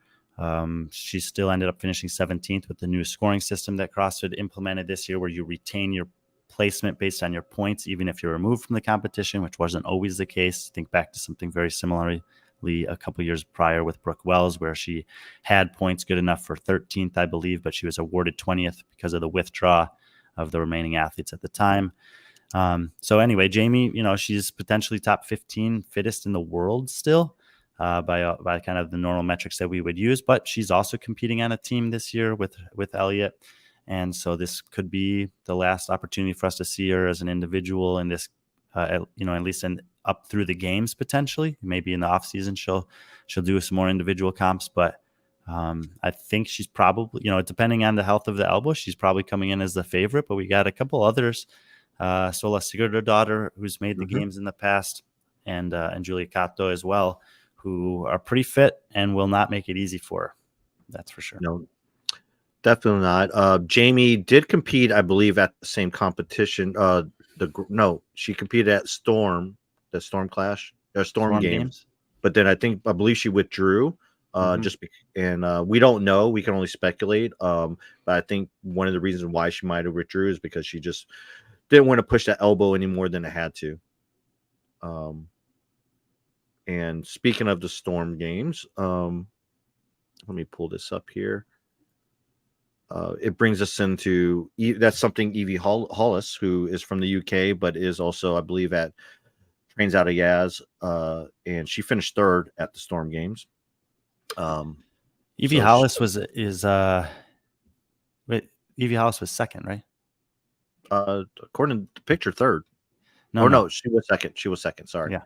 She still ended up finishing 17th with the new scoring system that CrossFit implemented this year, where you retain your placement based on your points, even if you're removed from the competition, which wasn't always the case. Think back to something very similarly a couple years prior with Brooke Wells, where she had points good enough for 13th, I believe, but she was awarded 20th because of the withdrawal of the remaining athletes at the time. So anyway, Jamie, she's potentially top 15 fittest in the world still by kind of the normal metrics that we would use, but she's also competing on a team this year with Elliot. And so this could be the last opportunity for us to see her as an individual in this, at least up through the games potentially. Maybe in the off season she'll do some more individual comps, but I think she's probably, depending on the health of the elbow, she's probably coming in as the favorite. But we got a couple others, Sigurdardottir, who's made the games in the past, and Julia Kato as well, who are pretty fit and will not make it easy for her. That's for sure. No. Definitely not. Jamie did compete, I believe, at the same competition. She competed at Storm Clash, Storm Games. But then I believe she withdrew. We don't know. We can only speculate. But I think one of the reasons why she might have withdrew is because she just didn't want to push that elbow any more than it had to. And speaking of the Storm Games, let me pull this up here. It brings us into that's something Evie Hollis, who is from the UK, but is also, I believe, trains out of Yaz, and she finished third at the Storm Games. Evie Hollis Evie Hollis was second, right? According to the picture, third. She was second. Sorry. Yeah,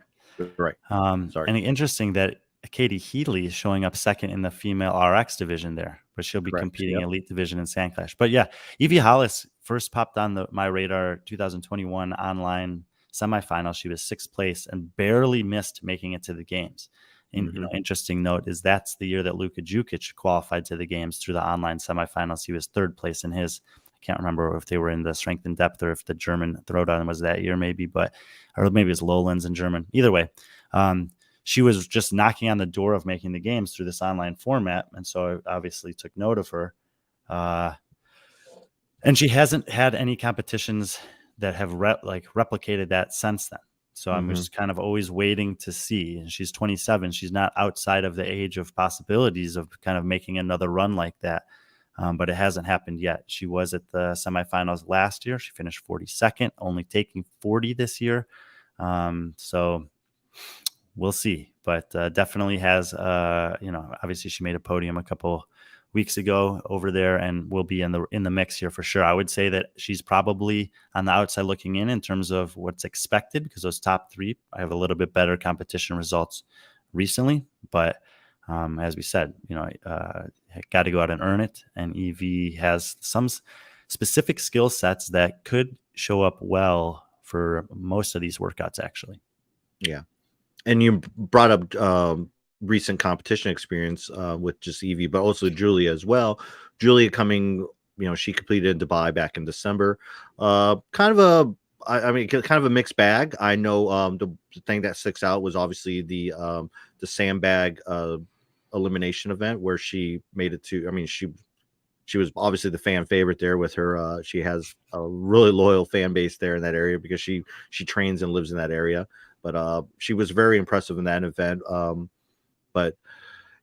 right. Sorry. And interesting that Katie Healy is showing up second in the female RX division there, but she'll be competing elite division in SandClash. But yeah, Evie Hollis first popped on my radar 2021 online semifinal. She was 6th place and barely missed making it to the games. And interesting note is that's the year that Luka Đukić qualified to the games through the online semifinals. He was 3rd place in his. I can't remember if they were in the strength and depth or if the German throwdown was that year, maybe, or maybe it was Lowlands in German. Either way, she was just knocking on the door of making the games through this online format. And so I obviously took note of her. And she hasn't had any competitions that have replicated that since then. So I'm just kind of always waiting to see. And she's 27. She's not outside of the age of possibilities of kind of making another run like that. But it hasn't happened yet. She was at the semifinals last year. She finished 42nd, only taking 40 this year. So we'll see, but definitely has, obviously she made a podium a couple weeks ago over there and will be in the mix here for sure. I would say that she's probably on the outside looking in terms of what's expected, because those top 3 have a little bit better competition results recently. But as we said, got to go out and earn it. And Evie has some specific skill sets that could show up well for most of these workouts, actually. Yeah. And you brought up recent competition experience with just Evie, but also Julia as well. Julia coming, she completed in Dubai back in December. Kind of a mixed bag. I know the thing that sticks out was obviously the sandbag elimination event where she made it to. I mean, she was obviously the fan favorite there with her. She has a really loyal fan base there in that area because she trains and lives in that area. But she was very impressive in that event. But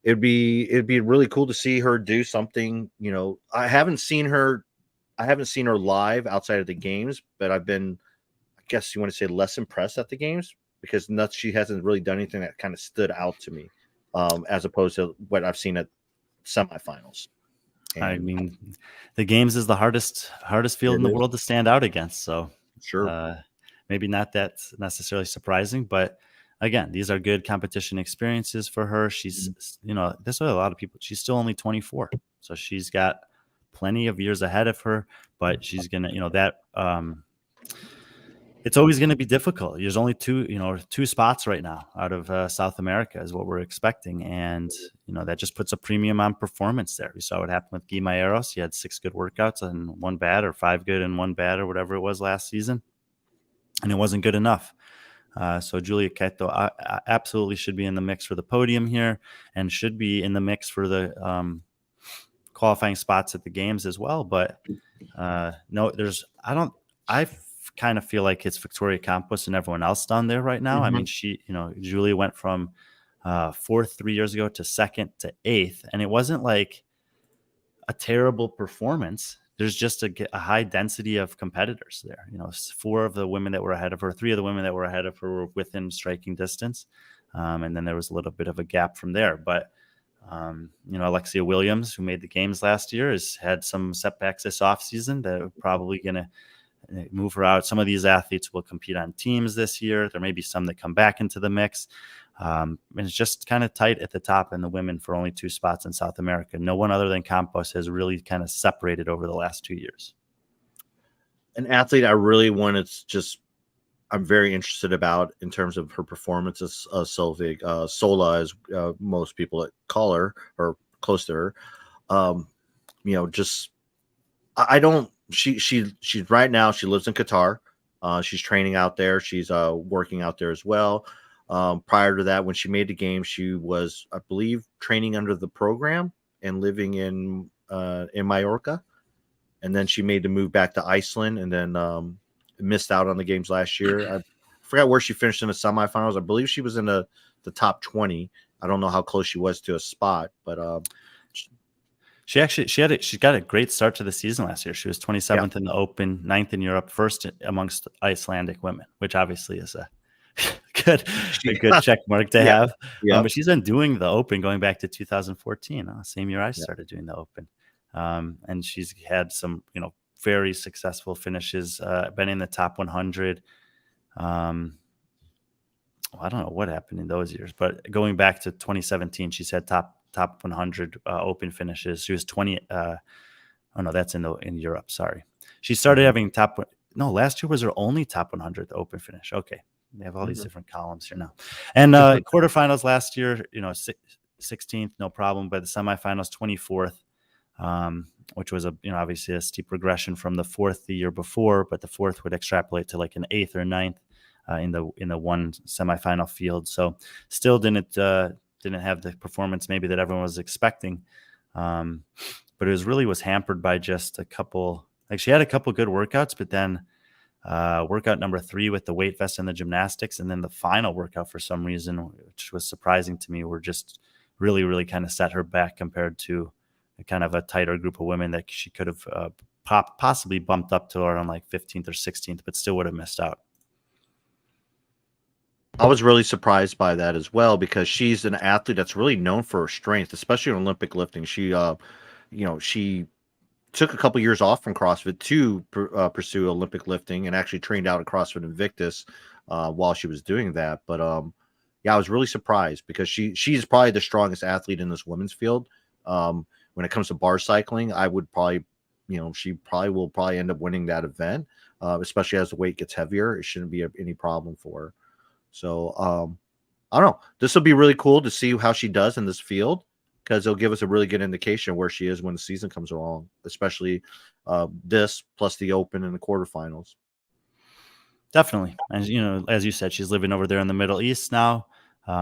it'd be really cool to see her do something. I haven't seen her live outside of the games, but I've been, I guess you want to say, less impressed at the games because she hasn't really done anything that kind of stood out to me, as opposed to what I've seen at semifinals. And I mean, the games is the hardest field in the world to stand out against. So sure. Maybe not that necessarily surprising, but again, these are good competition experiences for her. She's, this is a lot of people. She's still only 24, so she's got plenty of years ahead of her. But she's gonna, it's always going to be difficult. There's only two spots right now out of South America is what we're expecting. And, that just puts a premium on performance there. We saw what happened with Guimaeros. He had 6 good workouts and 1 bad, or 5 good and 1 bad, or whatever it was last season. And it wasn't good enough. So Julia Kato absolutely should be in the mix for the podium here, and should be in the mix for the qualifying spots at the games as well. But no, I kind of feel like it's Victoria Campos and everyone else down there right now. I mean, Julia went from 4th 3 years ago to 2nd to 8th, and it wasn't like a terrible performance. There's just a high density of competitors there. 4 of the women that were ahead of her, 3 of the women that were ahead of her were within striking distance. And then there was a little bit of a gap from there. But, Alexia Williams, who made the games last year, has had some setbacks this offseason that are probably going to move her out. Some of these athletes will compete on teams this year. There may be some that come back into the mix. And it's just kind of tight at the top in the women for only 2 spots in South America. No one other than Campos has really kind of separated over the last 2 years. An athlete I really want to I'm very interested about in terms of her performance is Solveig. Sola, as most people call her, or close to her. She's right now, she lives in Qatar. She's training out there. She's working out there as well. Prior to that, when she made the game, she was, I believe, training under the program and living in Mallorca. And then she made the move back to Iceland, and then missed out on the games last year. I forgot where she finished in the semifinals. I believe she was in the top 20. I don't know how close she was to a spot, but she got a great start to the season last year. She was 27th in the Open, 9th in Europe, 1st amongst Icelandic women, which obviously is a good check mark to have. But she's been doing the Open going back to 2014, same year I started doing the Open. And she's had some, very successful finishes, been in the top 100. I don't know what happened in those years, but going back to 2017, she's had top 100 Open finishes. She was 20. That's in Europe. Sorry, she started having last year was her only top 100 Open finish. Okay, they have all these different columns here now. And quarterfinals last year, 16th, no problem. But the semifinals, 24th. Which was obviously a steep regression from the 4th the year before, but the 4th would extrapolate to like an 8th or 9th in the one semifinal field. So still didn't have the performance maybe that everyone was expecting. But it was hampered by just a couple. Like, she had a couple good workouts, but then workout number 3 with the weight vest and the gymnastics, and then the final workout for some reason, which was surprising to me, were just really, really kind of set her back compared to kind of a tighter group of women that she could have possibly bumped up to around like 15th or 16th, but still would have missed out. I was really surprised by that as well, because she's an athlete that's really known for her strength, especially in Olympic lifting. She, she took a couple years off from CrossFit to pursue Olympic lifting, and actually trained out at CrossFit Invictus while she was doing that. But I was really surprised, because she's probably the strongest athlete in this women's field. When it comes to bar cycling, I would probably, she will end up winning that event, especially as the weight gets heavier. It shouldn't be any problem for her. So I don't know. This will be really cool to see how she does in this field, because it'll give us a really good indication where she is when the season comes along, especially this plus the Open and the quarterfinals. Definitely. And, as you said, she's living over there in the Middle East now.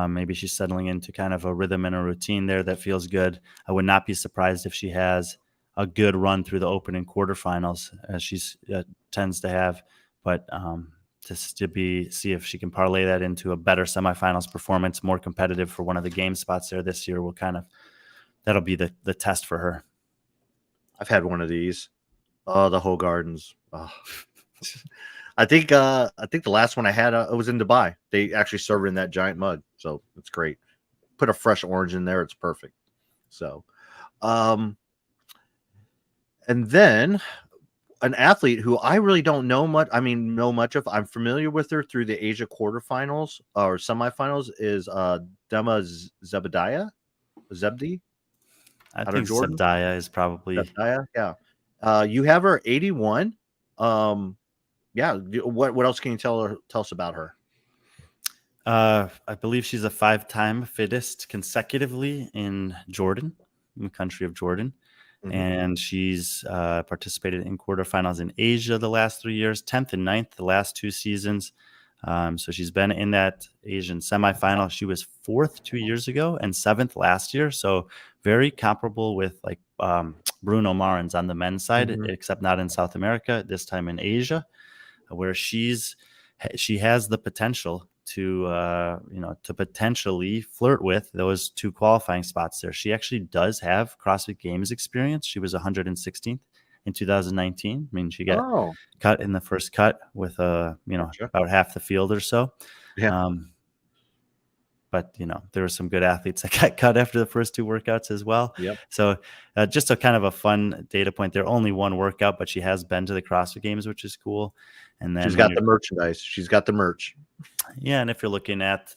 Maybe she's settling into kind of a rhythm and a routine there that feels good. I would not be surprised if she has a good run through the Open and quarterfinals, as she tends to have. But just to see if she can parlay that into a better semifinals performance, more competitive for one of the game spots there this year, that'll be the test for her. I've had one of these. Oh, the Whole Gardens. Oh. I think the last one I had, it was in Dubai. They actually serve it in that giant mug, so it's great. Put a fresh orange in there, it's perfect. So, and then an athlete who I really don't know much. I mean, know much of. I'm familiar with her through the Asia quarterfinals or semifinals. Is Dema Zebediah, Zebdi I out of think Jordan? Zebdiah is probably. Zebediah, yeah. You have her 81. Yeah. What else can you tell us about her? I believe she's a 5-time fittest consecutively in Jordan, in the country of Jordan. Mhm. And she's participated in quarterfinals in Asia the last 3 years, 10th and 9th the last 2 seasons. So she's been in that Asian semifinal. She was 4th 2 years ago and 7th last year. So very comparable with like Bruno Marins on the men's side, Mhm. except not in South America, this time in Asia, where she has the potential to to potentially flirt with those 2 qualifying spots there. She actually does have CrossFit Games experience. She was 116th in 2019. I mean, she got Oh, cut in the first cut with gotcha. about half the field or so. Yeah. Um, but there were some good athletes that got cut after the first 2 workouts as well. Yep. So just a kind of a fun data point there. Only 1 workout, but she has been to the CrossFit Games, which is cool. And then She's got the merchandise. She's got the merch. yeah, and if you're looking at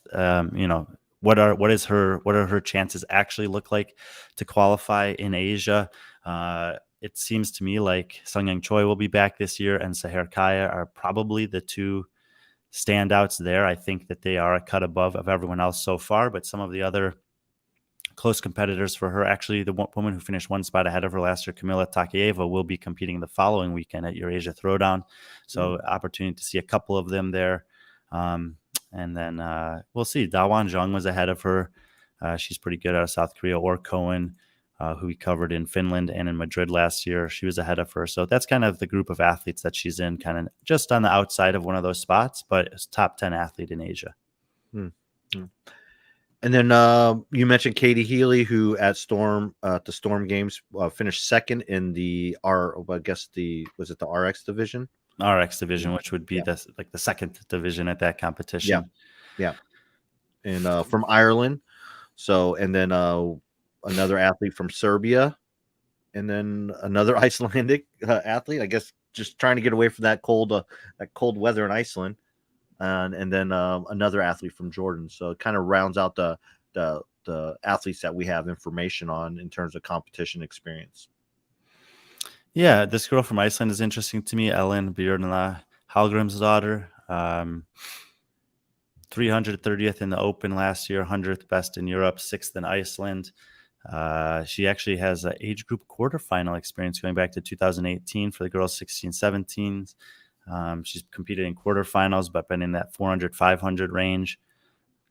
what are her chances actually look like to qualify in Asia, it seems to me like Sungyang Choi will be back this year, and Seher Kaya are probably the 2 standouts there. I think that they are a cut above of everyone else so far, but some of the other close competitors for her, actually the woman who finished 1 spot ahead of her last year, Kamila Takeyeva, will be competing the following weekend at Eurasia Throwdown. So opportunity to see a couple of them there. And then we'll see. Dawan Zhang was ahead of her. She's pretty good out of South Korea. Or Cohen, who we covered in Finland and in Madrid last year. She was ahead of her. So that's kind of the group of athletes that she's in, kind of just on the outside of one of those spots, but it's top 10 athlete in Asia. And then you mentioned Katie Healy, who at the Storm Games finished 2nd in the was it the RX division? RX division, which would be the 2nd division at that competition. Yeah. And from Ireland. So, and then another athlete from Serbia, and then another Icelandic athlete, I guess, just trying to get away from that cold weather in Iceland. And then another athlete from Jordan. So it kind of rounds out the athletes that we have information on in terms of competition experience. Yeah, this girl from Iceland is interesting to me, Ellen Björnla Hallgrimsdottir. 330th in the Open last year, 100th best in Europe, 6th in Iceland. She actually has an age group quarterfinal experience going back to 2018 for the girls 16-17s. She's competed in quarterfinals, but been in that 400-500 range.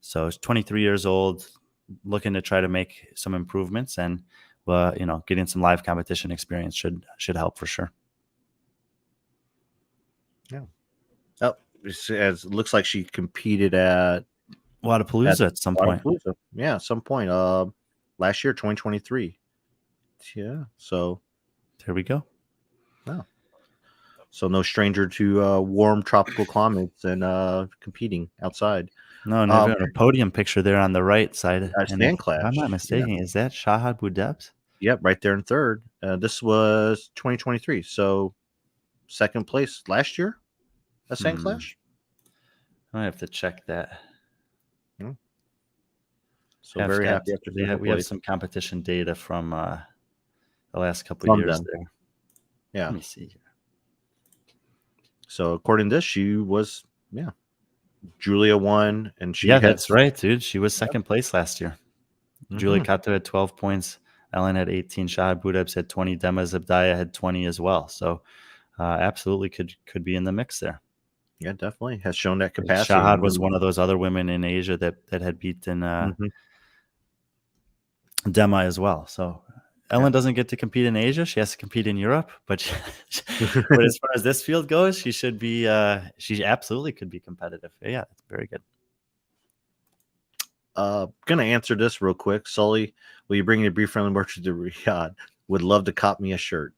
So she's 23 years old, looking to try to make some improvements, and getting some live competition experience should help for sure. Yeah. Oh, it looks like she competed at Wodapalooza at some point. Yeah, at some point. Last year, 2023. Yeah. So there we go. Wow. So no stranger to warm tropical climates and competing outside. No, never a podium picture there on the right side. SandClash. If I'm not mistaken, is that Shahad Boudebs? Yep, right there in 3rd. This was 2023. So 2nd place last year at SandClash. I have to check that. So very happy after we have some competition data from the last couple of years there. Yeah. Let me see here. So according to this, she was Julia won, and she that's right, dude. She was 2nd place last year. Julia Kato had 12 points. Ellen had 18. Shahad Boudebs had 20. Dema Zebdiah had 20 as well. So absolutely could be in the mix there. Yeah, definitely has shown that capacity. Shahad was one of those other women in Asia that had beaten Dema as well. So Ellen doesn't get to compete in Asia; she has to compete in Europe. But but as far as this field goes, she should be. She absolutely could be competitive. Yeah, it's very good. Gonna answer this real quick. Sully, will you bring your B.Friendly merch to Riyadh? Would love to cop me a shirt.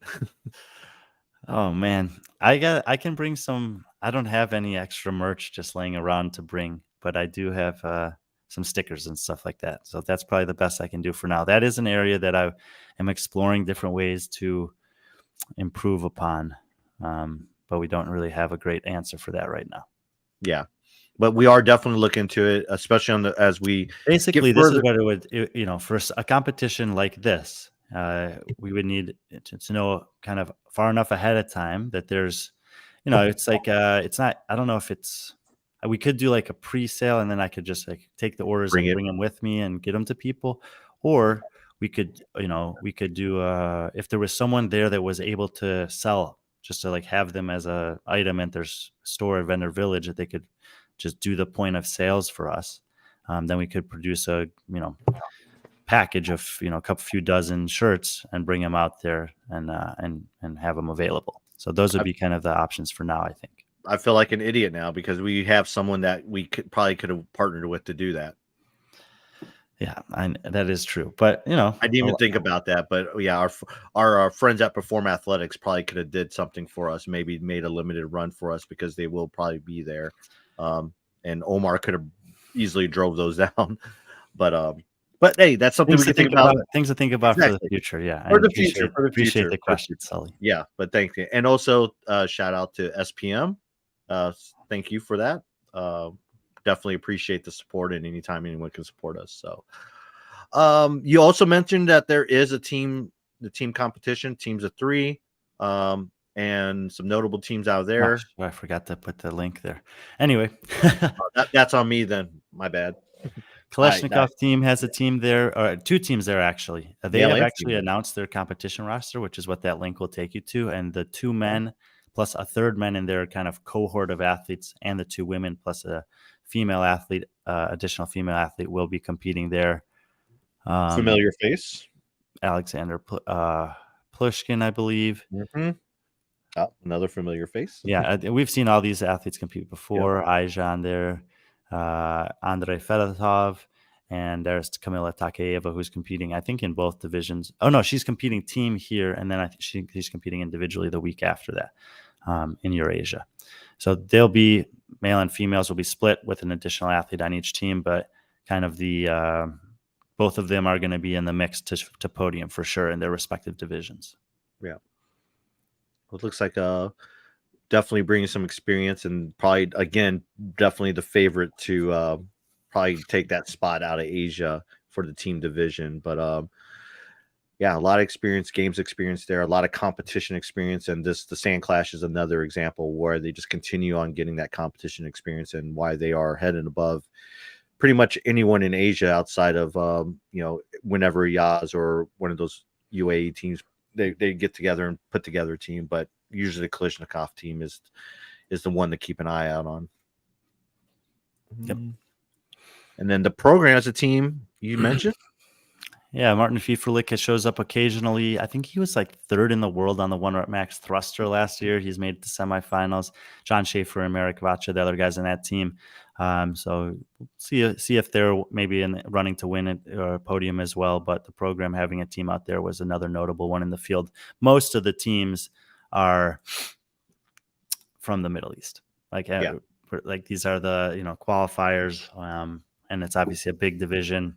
Oh man, I can bring some. I don't have any extra merch just laying around to bring, but I do have some stickers and stuff like that. So that's probably the best I can do for now. That is an area that I am exploring different ways to improve upon. but we don't really have a great answer for that right now. Yeah, but we are definitely looking into it, especially as we Basically, get this is further. what it would, for a competition like this, we would need to know kind of far enough ahead of time that there's, it's like, it's not, I don't know if it's, we could do like a pre-sale and then I could just like take the orders Bring and it. bring them with me and get them to people. Or we could do, if there was someone there that was able to sell, just to like have them as a item at their store at Vendor Village, that they could just do the point of sales for us. Then we could produce a package of a few dozen shirts and bring them out there and have them available. So those would be kind of the options for now, I think. I feel like an idiot now because we have someone that we could have partnered with to do that. Yeah, that is true. But I didn't even think about that. But yeah, our friends at Perform Athletics probably could have did something for us. Maybe made a limited run for us because they will probably be there. And Omar could have easily drove those down. But hey, that's something we can think about. Things to think about for the future. Yeah, for the future. Appreciate the question, Sully. Yeah, but thank you, and also shout out to SPM. Thank you for that. Definitely appreciate the support, and anytime anyone can support us. So, you also mentioned that there is the team competition, teams of 3, and some notable teams out there. Oh, I forgot to put the link there. Anyway, that's on me then. My bad. Kalashnikov team has a team there, or 2 teams there actually. They have actually announced their competition roster, which is what that link will take you to. And the 2 men plus a third man in their kind of cohort of athletes, and the 2 women plus a female athlete, additional female athlete, will be competing there. Familiar face, Alexander Plushkin, I believe. Mm-hmm. Oh, another familiar face. Yeah, we've seen all these athletes compete before. Yep. Aijan there, Andrei Fedotov, and there's Kamila Takeyeva, who's competing, I think, in both divisions. Oh, no, she's competing team here, and then I think she's competing individually the week after that in Eurasia. So they'll be, male and females will be split with an additional athlete on each team, but kind of the both of them are going to be in the mix to podium for sure in their respective divisions. Yeah. It looks like definitely bringing some experience, and probably, again, definitely the favorite to probably take that spot out of Asia for the team division. But yeah, a lot of experience, games experience there, a lot of competition experience. And the SandClash is another example where they just continue on getting that competition experience, and why they are head and above pretty much anyone in Asia outside of, whenever Yaz or one of those UAE teams, they get together and put together a team. But usually the Kalashnikov team is the one to keep an eye out on. Yep. And then the program as a team you mentioned. Yeah, Martin Fifrlik shows up occasionally. I think he was like 3rd in the world on the 1 rep max thruster last year. He's made it to semifinals. John Schaefer and Marek Vacha, the other guys in that team. So see if they're maybe running to win it or a podium as well. But the program having a team out there was another notable one in the field. Most of the teams are from the Middle East. Like these are the qualifiers, and it's obviously a big division.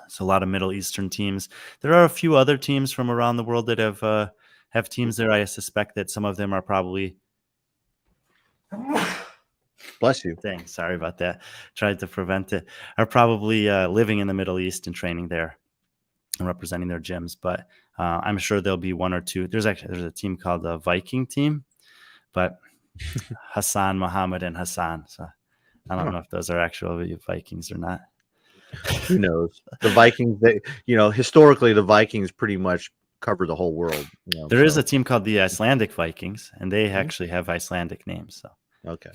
So a lot of Middle Eastern teams. There are a few other teams from around the world that have teams there. I suspect that some of them are probably. Bless you. Dang, sorry about that. Tried to prevent it. Are probably living in the Middle East and training there and representing their gyms. But I'm sure there'll be 1 or 2. There's a team called the Viking team, but Hassan, Muhammad, and Hassan. So I don't know if those are actually Vikings or not. Who knows? The Vikings, historically, the Vikings pretty much cover the whole world. There is a team called the Icelandic Vikings, and they actually have Icelandic names. So okay.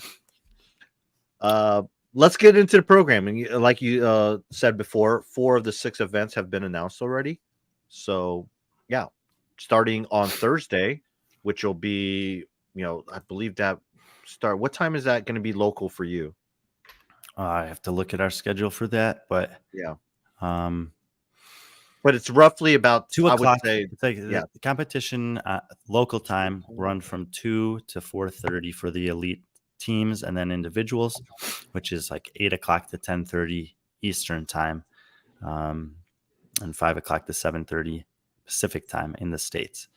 Let's get into the programming. Like you said before, 4 of the 6 events have been announced already. So yeah, starting on Thursday, which will be, I believe that start. What time is that going to be local for you? I have to look at our schedule for that, but yeah. But it's roughly about 2 o'clock. I would say, the competition local time run from 2 to 4:30 for the elite teams, and then individuals, which is like 8 o'clock to 10:30 Eastern time, and 5 o'clock to 7:30 Pacific time in the States.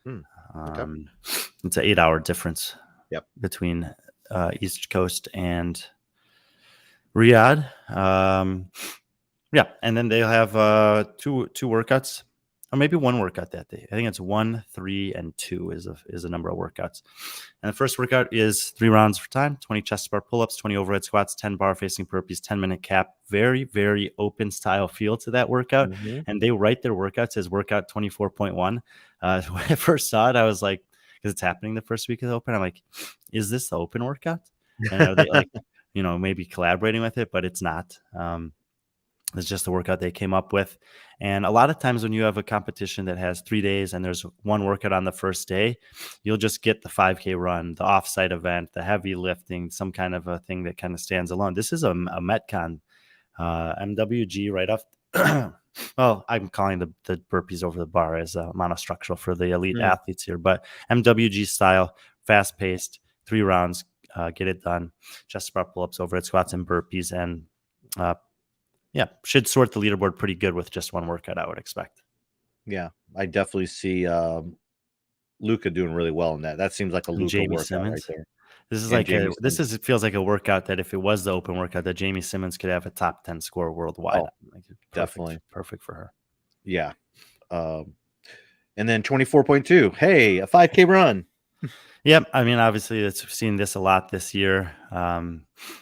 Okay. It's an 8-hour difference between East Coast and Riyadh. And then they'll have two workouts, or maybe one workout that day. I think it's 1, 3, and 2 is a number of workouts. And the first workout is 3 rounds for time: 20 chest bar pull-ups, 20 overhead squats, 10 bar facing burpees, 10-minute cap. Very, very open style feel to that workout. Mm-hmm. And they write their workouts as workout 24.1. When I first saw it, I was like, because it's happening the first week of the open, I'm like, is this the open workout? And are they like, maybe collaborating with it? But it's not. It's just the workout they came up with. And a lot of times when you have a competition that has 3 days and there's one workout on the first day, you'll just get the 5K run, the offsite event, the heavy lifting, some kind of a thing that kind of stands alone. This is a Metcon MWG right off. Well, I'm calling the burpees over the bar as monostructural for the elite athletes here, but MWG style, fast paced, 3 rounds, get it done. Chest bar pull-ups, overhead squats, and burpees. And should sort the leaderboard pretty good with just one workout, I would expect. Yeah, I definitely see Luka doing really well in that. That seems like a Luka Jamie workout Simmonds. right there. This is it feels like a workout that if it was the open workout, that Jamie Simmonds could have a top 10 score worldwide. Definitely perfect for her. Yeah. And then 24.2. Hey, a 5K run. Yep. I mean, obviously, we've seen this a lot this year,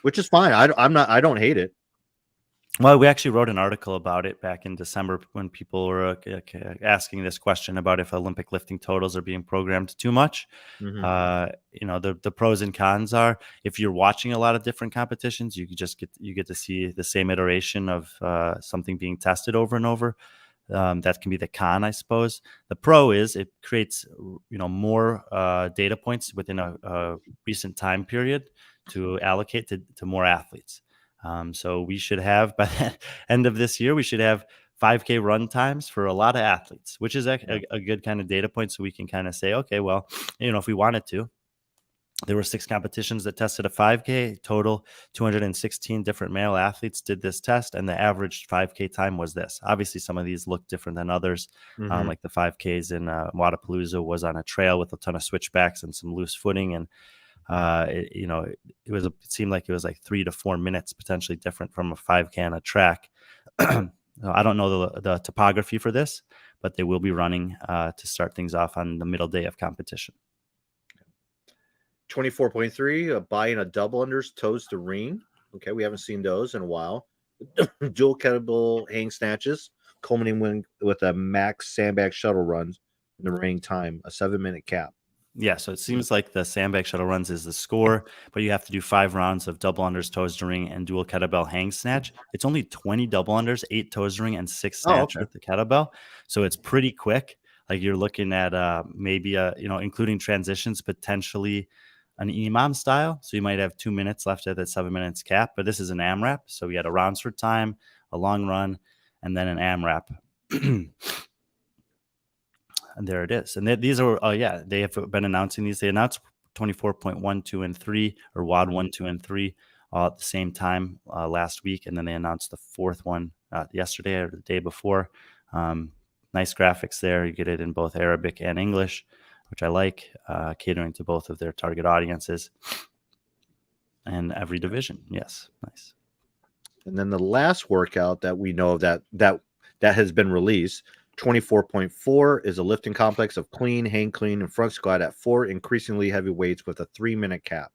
which is fine. I don't hate it. Well, we actually wrote an article about it back in December when people were asking this question about if Olympic lifting totals are being programmed too much. Mm-hmm. The pros and cons are, if you're watching a lot of different competitions, you get to see the same iteration of something being tested over and over. That can be the con, I suppose. The pro is it creates more data points within a recent time period to allocate to more athletes. So we should have, by the end of this year, we should have 5K run times for a lot of athletes, which is a good kind of data point. So we can kind of say, okay, well, if we wanted to, there were 6 competitions that tested a 5K total. 216 different male athletes did this test, and the average 5K time was this. Obviously, some of these look different than others. Mm-hmm. Like the 5Ks in Wadapalooza was on a trail with a ton of switchbacks and some loose footing, and it seemed like it was like 3 to 4 minutes potentially different from a 5K on a track. I don't know the topography for this, but they will be running to start things off on the middle day of competition. 24.3, buying a double unders toes to ring. Okay, we haven't seen those in a while. Dual kettlebell hang snatches, culminating with a max sandbag shuttle runs in the ring time, a 7-minute cap. Yeah, so it seems like the sandbag shuttle runs is the score, but you have to do 5 rounds of double unders, toes to ring, and dual kettlebell hang snatch. It's only 20 double unders, 8 toes to ring, and 6 snatch with the kettlebell. So it's pretty quick. Like you're looking at maybe including transitions, potentially an EMOM style. So you might have 2 minutes left at that 7 minutes cap, but this is an AMRAP. So we had a rounds for time, a long run, and then an AMRAP. And there it is. And these are, they have been announcing these. They announced 24.1, 2, and 3, or WOD 1, 2, and 3 all at the same time last week. And then they announced the 4th one yesterday or the day before. Nice graphics there. You get it in both Arabic and English, which I like, catering to both of their target audiences and every division. Yes, nice. And then the last workout that we know of that has been released, 24.4, is a lifting complex of clean, hang clean, and front squat at 4 increasingly heavy weights with a 3-minute cap.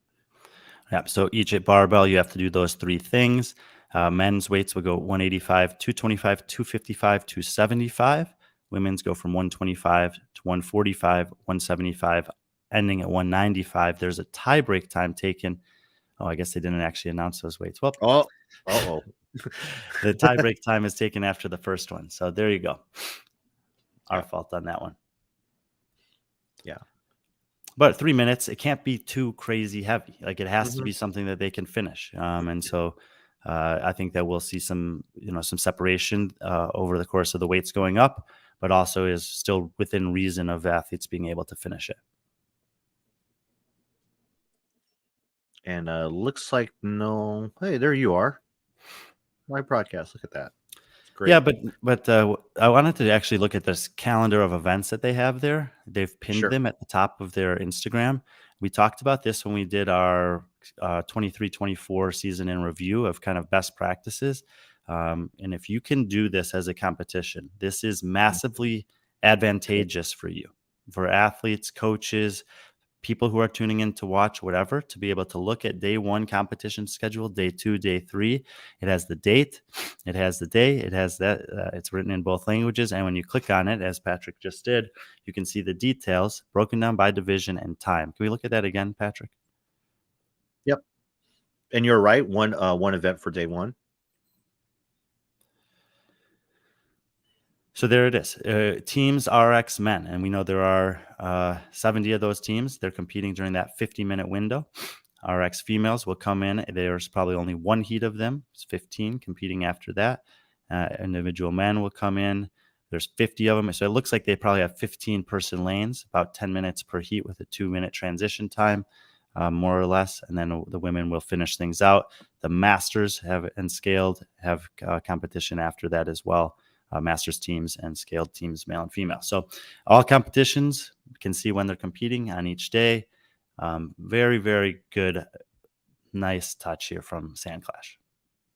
Yeah, so each barbell, you have to do those 3 things. Men's weights will go 185, 225, 255, 275. Women's go from 125 to 145, 175, ending at 195. There's a tie break time taken. Oh, I guess they didn't actually announce those weights. Well, the tie break time is taken after the first one. So there you go. Our fault on that one. Yeah. But 3 minutes, it can't be too crazy heavy. Like it has to be something that they can finish. And so I think that we'll see some separation over the course of the weights going up, but also is still within reason of athletes being able to finish it. And looks like no. Hey, there you are. My broadcast. Look at that. Great. Yeah, but I wanted to actually look at this calendar of events that they have there. They've pinned Sure. them at the top of their Instagram. We talked about this when we did our 23-24 season in review of kind of best practices. And if you can do this as a competition, this is massively advantageous for you, for athletes, coaches, people who are tuning in to watch whatever, to be able to look at day one competition schedule, day two, day three. It has the date, it has the day, it has that, it's written in both languages. And when you click on it, as Patrick just did, you can see the details broken down by division and time. Can we look at that again, Patrick? Yep. And you're right. One event for day one. So there it is. Teams RX men. And we know there are 70 of those teams. They're competing during that 50-minute window. RX females will come in. There's probably only one heat of them. It's 15 competing after that. Individual men will come in. There's 50 of them. So it looks like they probably have 15-person lanes, about 10 minutes per heat with a 2-minute transition time, more or less. And then the women will finish things out. The masters have and scaled have competition after that as well. Masters teams and scaled teams, male and female. So all competitions, you can see when they're competing on each day. Very, very good, nice touch here from SandClash.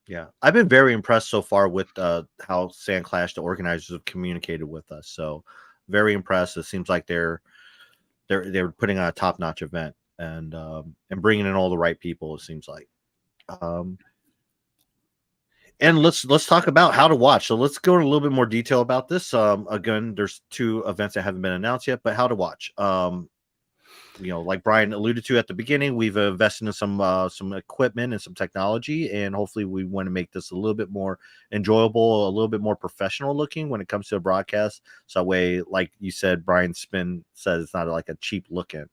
Yeah, I've been very impressed so far with how SandClash, the organizers, have communicated with us. So very impressed. It seems like they're putting on a top-notch event and bringing in all the right people. It seems like. And let's talk about how to watch. So let's go in a little bit more detail about this. Again, there's 2 events that haven't been announced yet, but how to watch. Like Brian alluded to at the beginning, we've invested in some equipment and some technology, and hopefully we want to make this a little bit more enjoyable, a little bit more professional looking when it comes to a broadcast. So that way, like you said, Brian Spin says it's not like a cheap look in.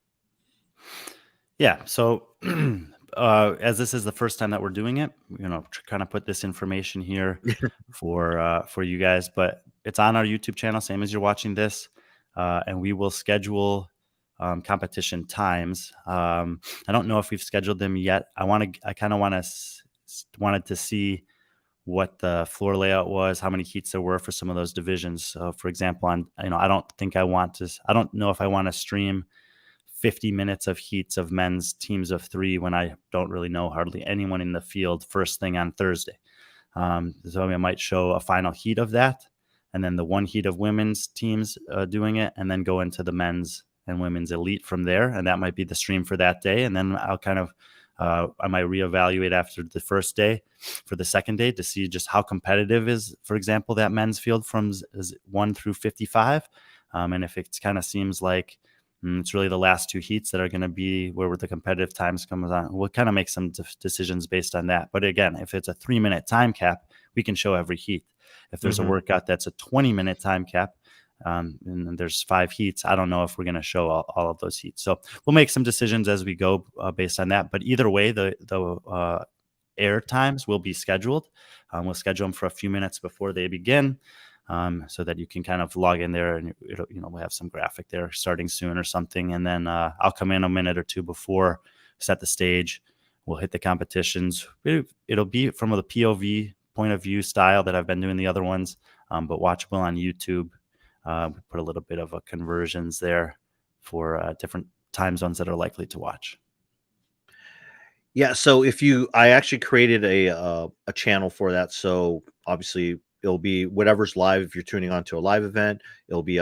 Yeah. So as this is the first time that we're doing it, kind of put this information here for you guys, but it's on our YouTube channel, same as you're watching this, and we will schedule competition times. I don't know if we've scheduled them yet. I kind of wanted to see what the floor layout was, how many heats there were for some of those divisions. So for example, I don't know if I want to stream 50 minutes of heats of men's teams of 3 when I don't really know hardly anyone in the field first thing on Thursday. So I might show a final heat of that, and then the one heat of women's teams doing it, and then go into the men's and women's elite from there. And that might be the stream for that day. And then I'll kind of, I might reevaluate after the first day for the second day to see just how competitive is, for example, that men's field from 1 through 55. And if it kind of seems like it's really the last 2 heats that are going to be where the competitive times comes on, we'll kind of make some decisions based on that. But again, if it's a 3-minute time cap, we can show every heat. If there's a workout that's a 20-minute time cap, and there's 5 heats, I don't know if we're going to show all of those heats. So we'll make some decisions as we go based on that. But either way, the air times will be scheduled. We'll schedule them for a few minutes before they begin, so that you can kind of log in there, and we'll have some graphic there starting soon or something. And then I'll come in a minute or 2 before, set the stage. We'll hit the competitions. It'll be from the POV point of view style that I've been doing the other ones, but watchable on YouTube. We put a little bit of a conversions there for different time zones that are likely to watch. Yeah, so I actually created a channel for that. So obviously it'll be whatever's live. If you're tuning on to a live event, it'll be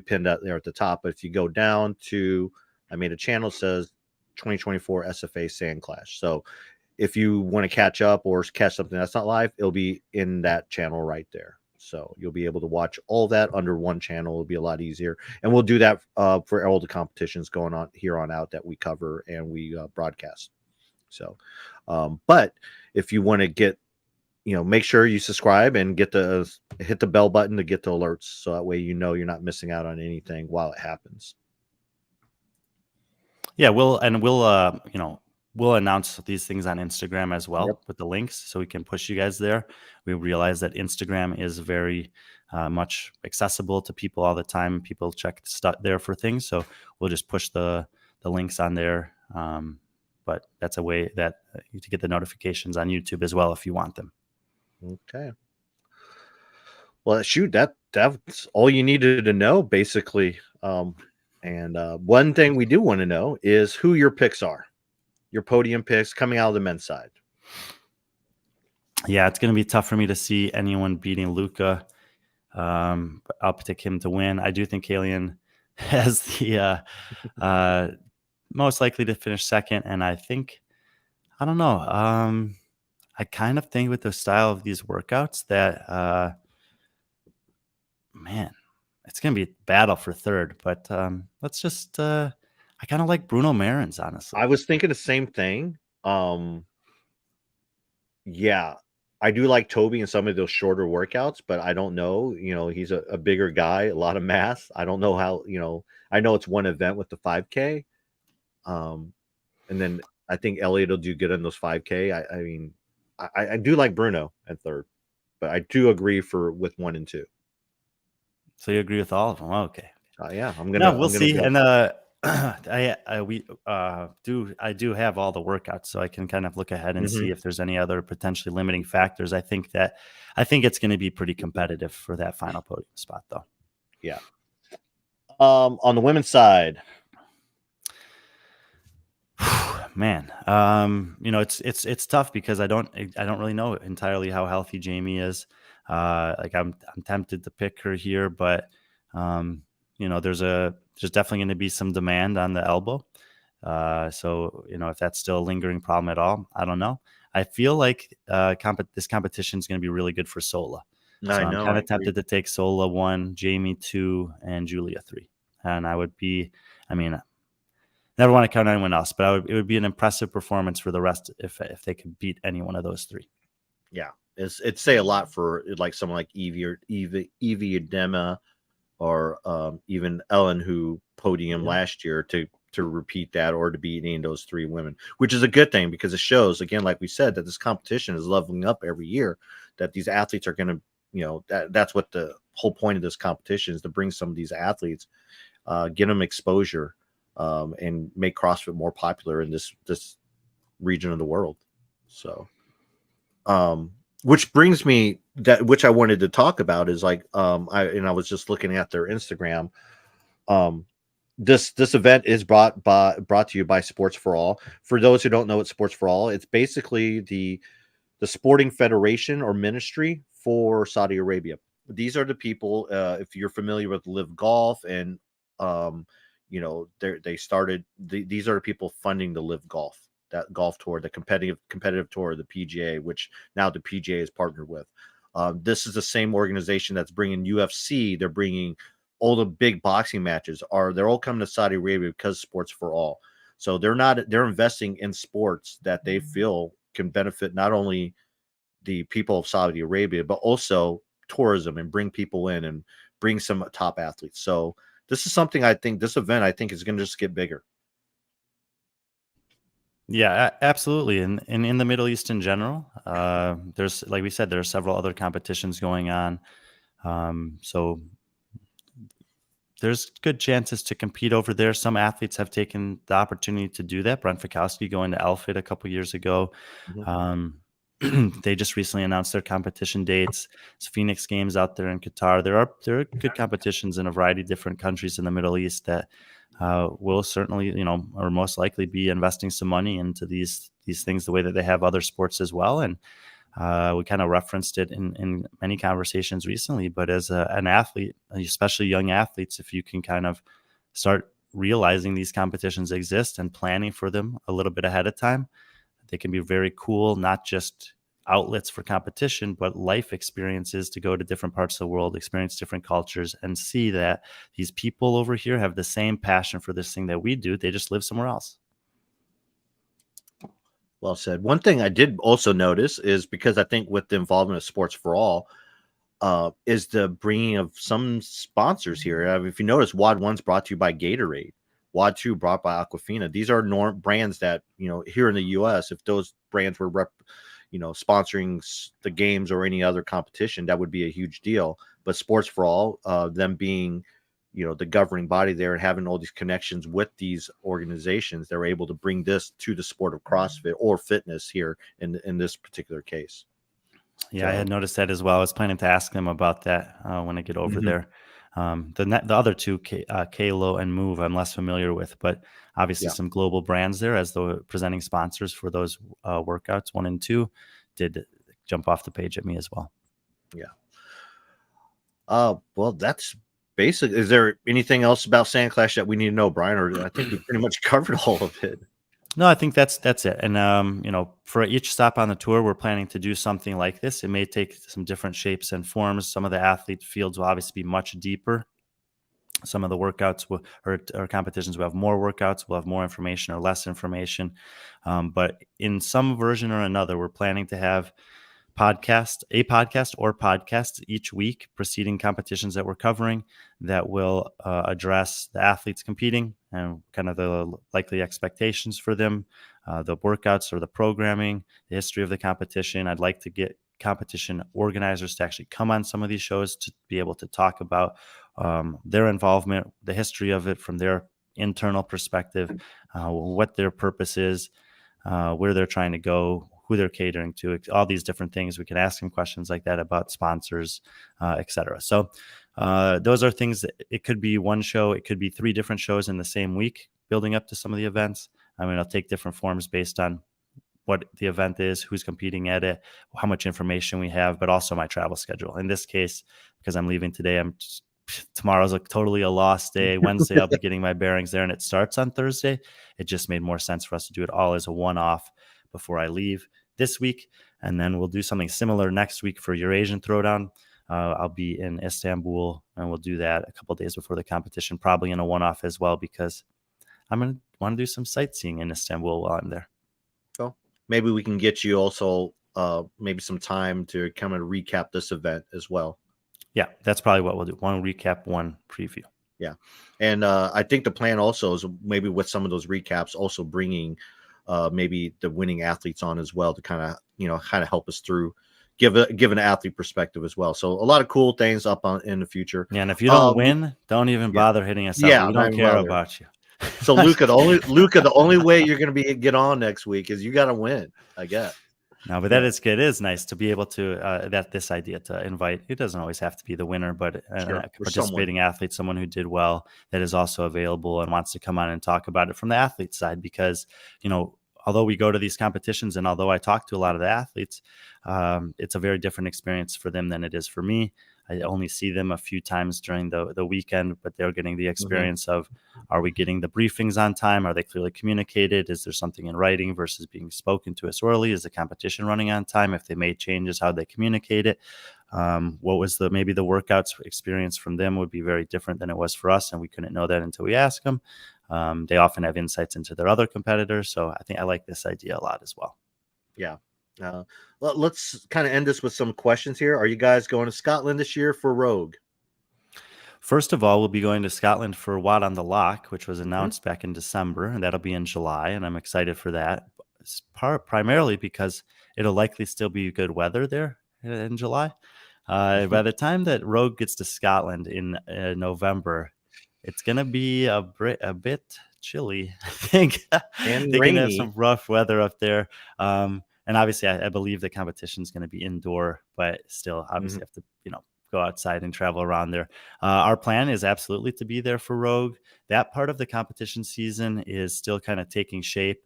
pinned out there at the top. But if you go down to, I made a channel that says 2024 SFA SandClash. So if you want to catch up or catch something that's not live, it'll be in that channel right there. So you'll be able to watch all that under one channel. It'll be a lot easier. And we'll do that for all the competitions going on here on out that we cover and we broadcast. So, but if you want to get, make sure you subscribe and hit the bell button to get the alerts. So that way, you're not missing out on anything while it happens. Yeah, we'll announce these things on Instagram as well with the links, so we can push you guys there. We realize that Instagram is very much accessible to people all the time. People check stuff there for things, so we'll just push the links on there. But that's a way that you to get the notifications on YouTube as well if you want them. Okay. Well, shoot, that's all you needed to know, basically. And one thing we do want to know is who your picks are, your podium picks coming out of the men's side. Yeah, it's going to be tough for me to see anyone beating Luka. But I'll pick him to win. I do think Kalyan has the most likely to finish second, and I don't know. I kind of think with the style of these workouts that man, it's going to be a battle for third. But let's just I kind of like Bruno Marins, honestly. I was thinking the same thing. Yeah, I do like Toby in some of those shorter workouts, but I don't know. He's a bigger guy, a lot of mass. I don't know how. I know it's one event with the 5K, and then I think Elliot will do good in those 5K. I mean, I do like Bruno at third, but I do agree with 1 and 2. So you agree with all of them? Okay. Yeah, We'll see. go. And I do have all the workouts, so I can kind of look ahead and see if there's any other potentially limiting factors. I think it's going to be pretty competitive for that final podium spot, though. Yeah. On the women's side, man, it's tough because I don't really know entirely how healthy Jamie is. I'm tempted to pick her here, but there's definitely going to be some demand on the elbow. So if that's still a lingering problem at all, I don't know. I feel like this competition is going to be really good for Sola. So I'm kind of tempted to take Sola 1, Jamie 2, and Julia 3. And never want to count anyone else, but it would be an impressive performance for the rest if they could beat any one of those 3. Yeah, it'd say a lot for like someone like Evie Adema or even Ellen, who podiumed last year, to repeat that or to beat any of those 3 women, which is a good thing because it shows, again, like we said, that this competition is leveling up every year, that these athletes are going to, that's what the whole point of this competition is, to bring some of these athletes, get them exposure, and make CrossFit more popular in this region of the world. So, which brings me which I wanted to talk about is like, I was just looking at their Instagram. This event is brought to you by Sports for All. For those who don't know what Sports for All, it's basically the sporting federation or ministry for Saudi Arabia. These are the people, if you're familiar with Live Golf, and they started these are the people funding the Live Golf, that golf tour, the competitive tour, the PGA, which now the PGA is partnered with. This is the same organization that's bringing UFC. They're bringing all the big boxing matches. They're all coming to Saudi Arabia because Sports for All. So they're investing in sports that they feel can benefit not only the people of Saudi Arabia, but also tourism, and bring people in and bring some top athletes. So this is something this event is going to just get bigger. Yeah, absolutely. And in the Middle East in general, there's, like we said, there are several other competitions going on. So there's good chances to compete over there. Some athletes have taken the opportunity to do that. Brent Fikowski going to Elfit a couple years ago. They just recently announced their competition dates. It's Phoenix Games out there in Qatar. There are good competitions in a variety of different countries in the Middle East that will certainly, or most likely be investing some money into these things the way that they have other sports as well. And we kind of referenced it in many conversations recently, but as an athlete, especially young athletes, if you can kind of start realizing these competitions exist and planning for them a little bit ahead of time, they can be very cool, not just outlets for competition, but life experiences to go to different parts of the world, experience different cultures, and see that these people over here have the same passion for this thing that we do. They just live somewhere else. Well said. One thing I did also notice is, because I think with the involvement of Sports for All, is the bringing of some sponsors here. If you notice, WOD 1's brought to you by Gatorade. WOD 2 brought by Aquafina. These are brands that, here in the U.S., if those brands were sponsoring the games or any other competition, that would be a huge deal. But Sports for All, them being, the governing body there and having all these connections with these organizations, they're able to bring this to the sport of CrossFit or fitness here in this particular case. Yeah, I had noticed that as well. I was planning to ask them about that when I get over there. The other two, Kalo and Move, I'm less familiar with, but obviously Yeah. some global brands there as the presenting sponsors for those workouts, 1 and 2, did jump off the page at me as well. Yeah. Well, that's basic. Is there anything else about SandClash that we need to know, Brian? Or I think we pretty much covered all of it. No, I think that's it. And for each stop on the tour, we're planning to do something like this. It may take some different shapes and forms. Some of the athlete fields will obviously be much deeper. Some of the workouts or competitions will have more workouts, we'll have more information or less information. But in some version or another, we're planning to have a podcast or podcasts each week preceding competitions that we're covering that will address the athletes competing and kind of the likely expectations for them, the workouts or the programming, the history of the competition. I'd like to get competition organizers to actually come on some of these shows to be able to talk about their involvement, the history of it from their internal perspective, what their purpose is, where they're trying to go, who they're catering to, all these different things. We can ask them questions like that about sponsors, et cetera. So those are things that it could be one show. It could be 3 different shows in the same week building up to some of the events. I mean, it'll take different forms based on what the event is, who's competing at it, how much information we have, but also my travel schedule. In this case, because I'm leaving today, tomorrow's totally a lost day. Wednesday, I'll be getting my bearings there, and it starts on Thursday. It just made more sense for us to do it all as a one-off before I leave this week. And then we'll do something similar next week for Eurasian Throwdown. I'll be in Istanbul, and we'll do that a couple of days before the competition, probably in a one-off as well, because I'm going to want to do some sightseeing in Istanbul while I'm there. Well, maybe we can get you also maybe some time to kind of recap this event as well. Yeah, that's probably what we'll do. One recap, one preview. Yeah. And I think the plan also is maybe with some of those recaps, also bringing maybe the winning athletes on as well to kind of help us through, give an athlete perspective as well. So a lot of cool things up in the future. Yeah, and if you don't win, don't even bother hitting us up. We don't care about you. So Luka, the only way you're going to get on next week is you got to win, I guess. No, but that is good. It is nice to be able to this idea to invite. It doesn't always have to be the winner, but participating athlete, someone who did well, that is also available and wants to come on and talk about it from the athlete side. Because although we go to these competitions and although I talk to a lot of the athletes, it's a very different experience for them than it is for me. I only see them a few times during the weekend, but they're getting the experience of, are we getting the briefings on time? Are they clearly communicated? Is there something in writing versus being spoken to us orally? Is the competition running on time? If they made changes, how they communicate it? What was maybe the workouts experience from them would be very different than it was for us, and we couldn't know that until we asked them. They often have insights into their other competitors, so I think I like this idea a lot as well. Yeah. Let's kind of end this with some questions here. Are you guys going to Scotland this year for Rogue? First of all, we'll be going to Scotland for Wat on the Loch, which was announced back in December, and that'll be in July, and I'm excited for that. Primarily because it'll likely still be good weather there in July. By the time that Rogue gets to Scotland in November, it's going to be a bit chilly, I think. And they're going to have rainy. some rough weather up there. And obviously, I believe the competition is going to be indoor, but still, obviously, have to go outside and travel around there. Our plan is absolutely to be there for Rogue. That part of the competition season is still kind of taking shape.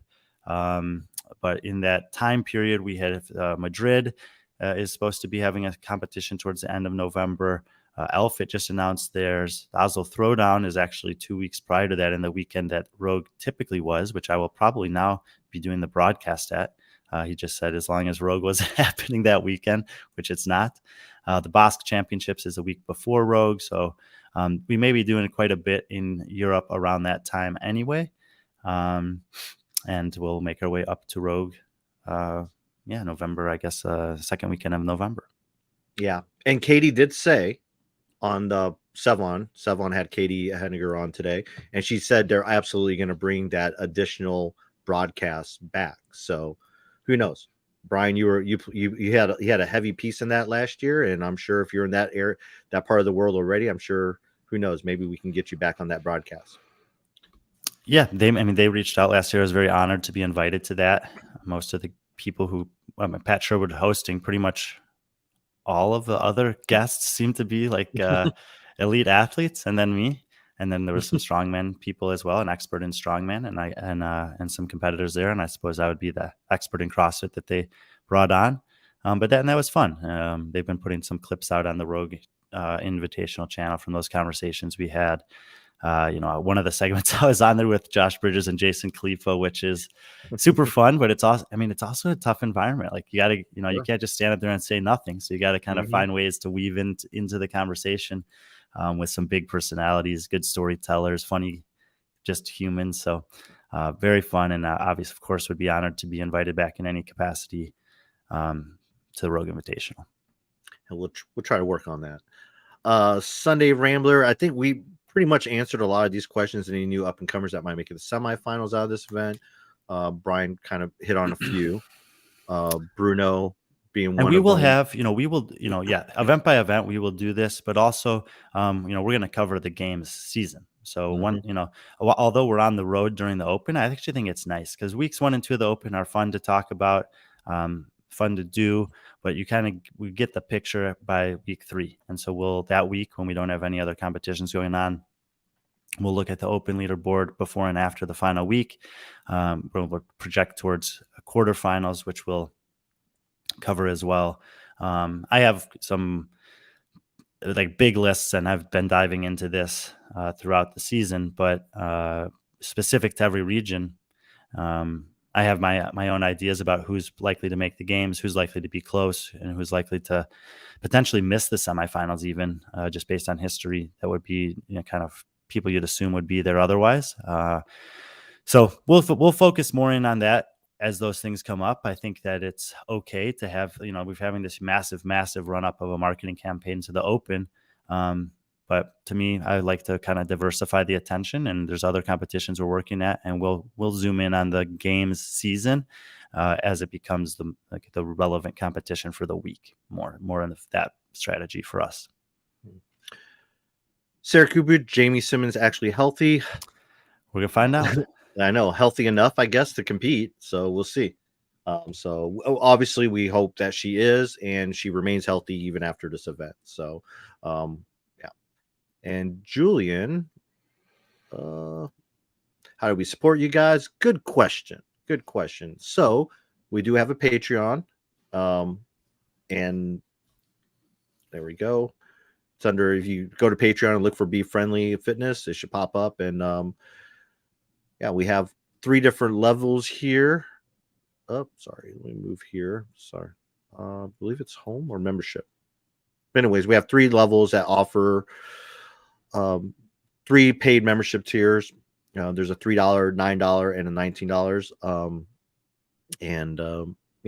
But in that time period, we had Madrid is supposed to be having a competition towards the end of November. Elfit just announced theirs. The Oslo Throwdown is actually 2 weeks prior to that, in the weekend that Rogue typically was, which I will probably now be doing the broadcast at. He just said as long as Rogue was happening that weekend, which it's not. The Basque Championships is a week before Rogue, so we may be doing quite a bit in Europe around that time anyway. And we'll make our way up to Rogue, November, I guess, second weekend of November. Yeah, and Katie did say on the Sevlon had Katie Henniger on today, and she said they're absolutely going to bring that additional broadcast back. So who knows? Brian, you had a heavy piece in that last year, and I'm sure if you're in that area, that part of the world already, I'm sure, who knows, maybe we can get you back on that broadcast. Yeah, they reached out last year. I was very honored to be invited to that. Most of the people who Pat Sherwood hosting pretty much all of the other guests seemed to be like elite athletes, and then me. And then there was some strongman people as well, an expert in strongman, and some competitors there. And I suppose I would be the expert in CrossFit that they brought on. But that was fun. They've been putting some clips out on the Rogue Invitational channel from those conversations we had. One of the segments I was on there with Josh Bridges and Jason Khalifa, which is super fun, but it's also a tough environment. Like you got to, you can't just stand up there and say nothing. So you got to kind of find ways to weave into the conversation with some big personalities, good storytellers, funny, just humans. So very fun. And obviously, of course, would be honored to be invited back in any capacity to the Rogue Invitational. And we'll try to work on that. Sunday Rambler, I think we pretty much answered a lot of these questions. Any new up and comers that might make it the semifinals out of this event? Brian kind of hit on a few. Bruno being one. And we will have, event by event, we will do this, but also, we're going to cover the games season. So although we're on the road during the Open, I actually think it's nice because weeks 1 and 2 of the Open are fun to talk about, fun to do, but we get the picture by week 3. And so that week when we don't have any other competitions going on, we'll look at the Open leaderboard before and after the final week. We'll project towards quarterfinals, which we'll cover as well. I have some like big lists, and I've been diving into this throughout the season, but specific to every region, I have my own ideas about who's likely to make the games, who's likely to be close, and who's likely to potentially miss the semifinals even, just based on history. That would be kind of people you'd assume would be there otherwise. So we'll focus more in on that as those things come up. I think that it's okay to have, we're having this massive run up of a marketing campaign to the Open. But to me, I like to kind of diversify the attention, and there's other competitions we're working at, and we'll zoom in on the games season as it becomes the relevant competition for the week. More in that strategy for us. Sarah Cooper, Jamie Simmonds actually healthy? We're gonna find out. I know, healthy enough, I guess, to compete. So we'll see. So obviously, we hope that she is, and she remains healthy even after this event. So, And Julian, how do we support you guys? Good question. So we do have a Patreon, and there we go. It's under, if you go to Patreon and look for B.Friendly Fitness, it should pop up. And we have 3 different levels here. Oh, sorry, let me move here. Sorry, I believe it's home or membership. But anyways, we have 3 levels that offer 3 paid membership tiers. There's a $3, $9, and a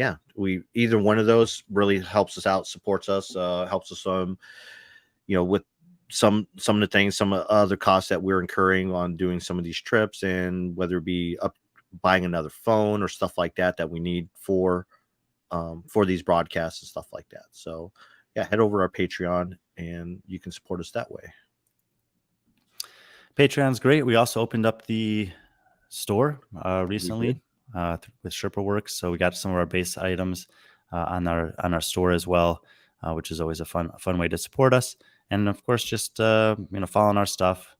$19. We either one of those really helps us out, supports us, helps us with some of the things, some other costs that we're incurring on doing some of these trips, and whether it be buying another phone or stuff like that we need for these broadcasts and stuff like that. So head over to our Patreon and you can support us that way. Patreon's great. We also opened up the store recently with SherpaWorks, so we got some of our base items on our store as well, which is always a fun way to support us. And of course, just following our stuff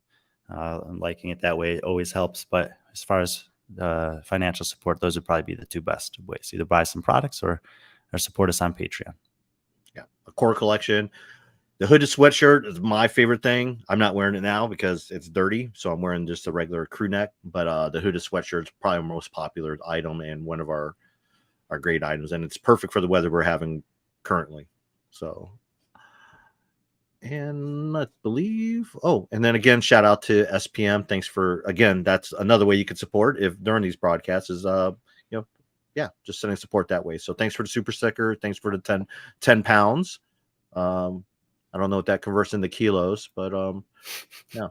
and liking it that way always helps. But as far as financial support, those would probably be the 2 best ways: either buy some products or support us on Patreon. Yeah, a core collection. The hooded sweatshirt is my favorite thing. I'm not wearing it now because it's dirty, so I'm wearing just a regular crew neck. But the hooded sweatshirt is probably our most popular item and one of our great items, and it's perfect for the weather we're having currently. So, and I believe, and then again, shout out to SPM. Thanks for, again, that's another way you could support if during these broadcasts is just sending support that way. So thanks for the super sticker. Thanks for the 10 pounds. I don't know what that converts into kilos, but yeah.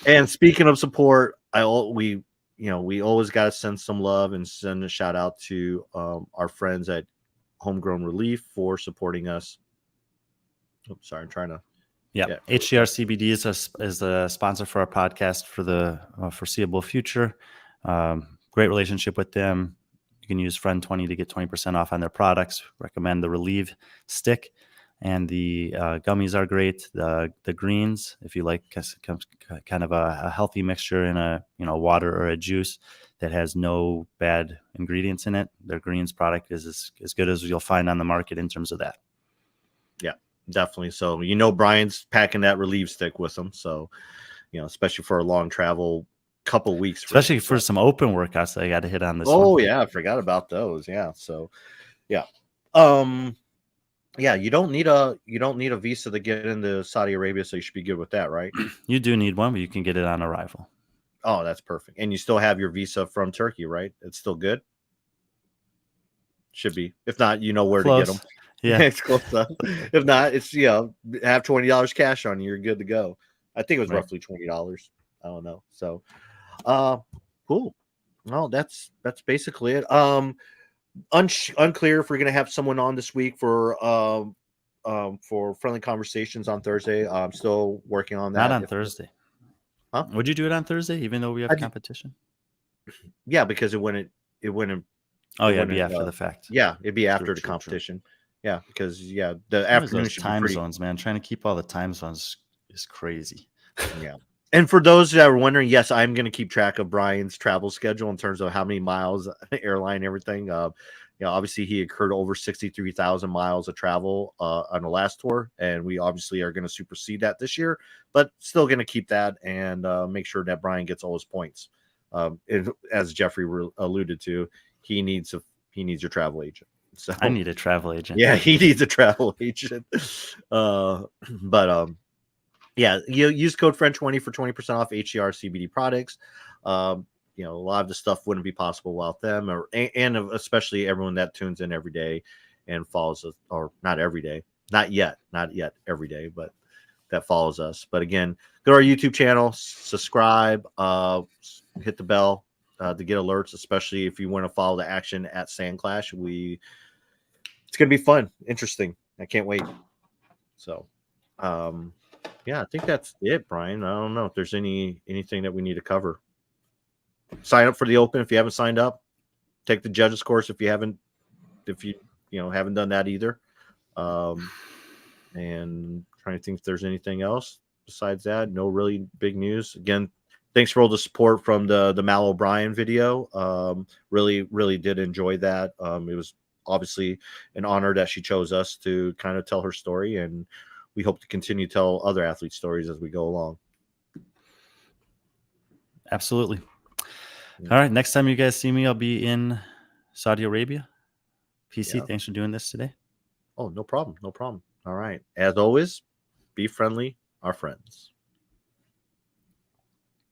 And speaking of support, we always got to send some love and send a shout out to our friends at HomeGrown Releaf for supporting us. Oops, sorry, I'm trying to. Yeah. HCR CBD is a sponsor for our podcast for the foreseeable future. Great relationship with them. You can use Friend20 to get 20% off on their products. Recommend the Relieve stick, and the gummies are great. The greens, if you like kind of a healthy mixture in a water or a juice that has no bad ingredients in it, their greens product is as good as you'll find on the market in terms of that. Yeah, definitely. So Brian's packing that Relieve stick with him. So especially for a long travel, couple weeks, especially for some open workouts that I got to hit on this one. Oh yeah, I forgot about those. Yeah. So yeah. Yeah, you don't need a visa to get into Saudi Arabia, so you should be good with that, right? You do need one, but you can get it on arrival. Oh, that's perfect. And you still have your visa from Turkey, right? It's still good. Should be. If not, you know where Close. to get them. Yeah, It's close enough. If not, it's have $20 cash on you, you're good to go. I think it was roughly $20. I don't know. So, cool. Well, that's basically it. Unclear if we're gonna have someone on this week for friendly conversations on Thursday. I'm still working on that. Not on Thursday. Huh? Would you do it on Thursday, even though we have competition? Yeah, because it wouldn't. Oh yeah, it'd be after the fact. Yeah, it'd be after the competition. True. Yeah, because the afternoon should time be pretty... zones, man. Trying to keep all the time zones is crazy. Yeah. And for those that are wondering, yes, I'm going to keep track of Brian's travel schedule in terms of how many miles, airline, everything. Obviously he incurred over 63,000 miles of travel on the last tour, and we obviously are going to supersede that this year, but still going to keep that and make sure that Brian gets all his points. As Jeffrey alluded to, he needs your travel agent. So I need a travel agent. Yeah, he needs a travel agent. Yeah, you use code Friend20 for 20% off HER CBD products. A lot of the stuff wouldn't be possible without them, and especially everyone that tunes in every day and follows us, or not every day, not yet every day, but that follows us. But again, go to our YouTube channel, subscribe, hit the bell to get alerts, especially if you want to follow the action at SandClash. It's gonna be fun, interesting. I can't wait. So, yeah, I think that's it, Brian. I don't know if there's anything that we need to cover. Sign up for the Open if you haven't signed up. Take the judges course if you haven't done that either. And trying to think if there's anything else besides that. No really big news. Again, thanks for all the support from the Mal O'Brien video. Really did enjoy that. It was obviously an honor that she chose us to kind of tell her story, and we hope to continue to tell other athlete stories as we go along. Absolutely. All right. Next time you guys see me, I'll be in Saudi Arabia. PC, thanks for doing this today. Oh, no problem. All right. As always, be friendly, our friends.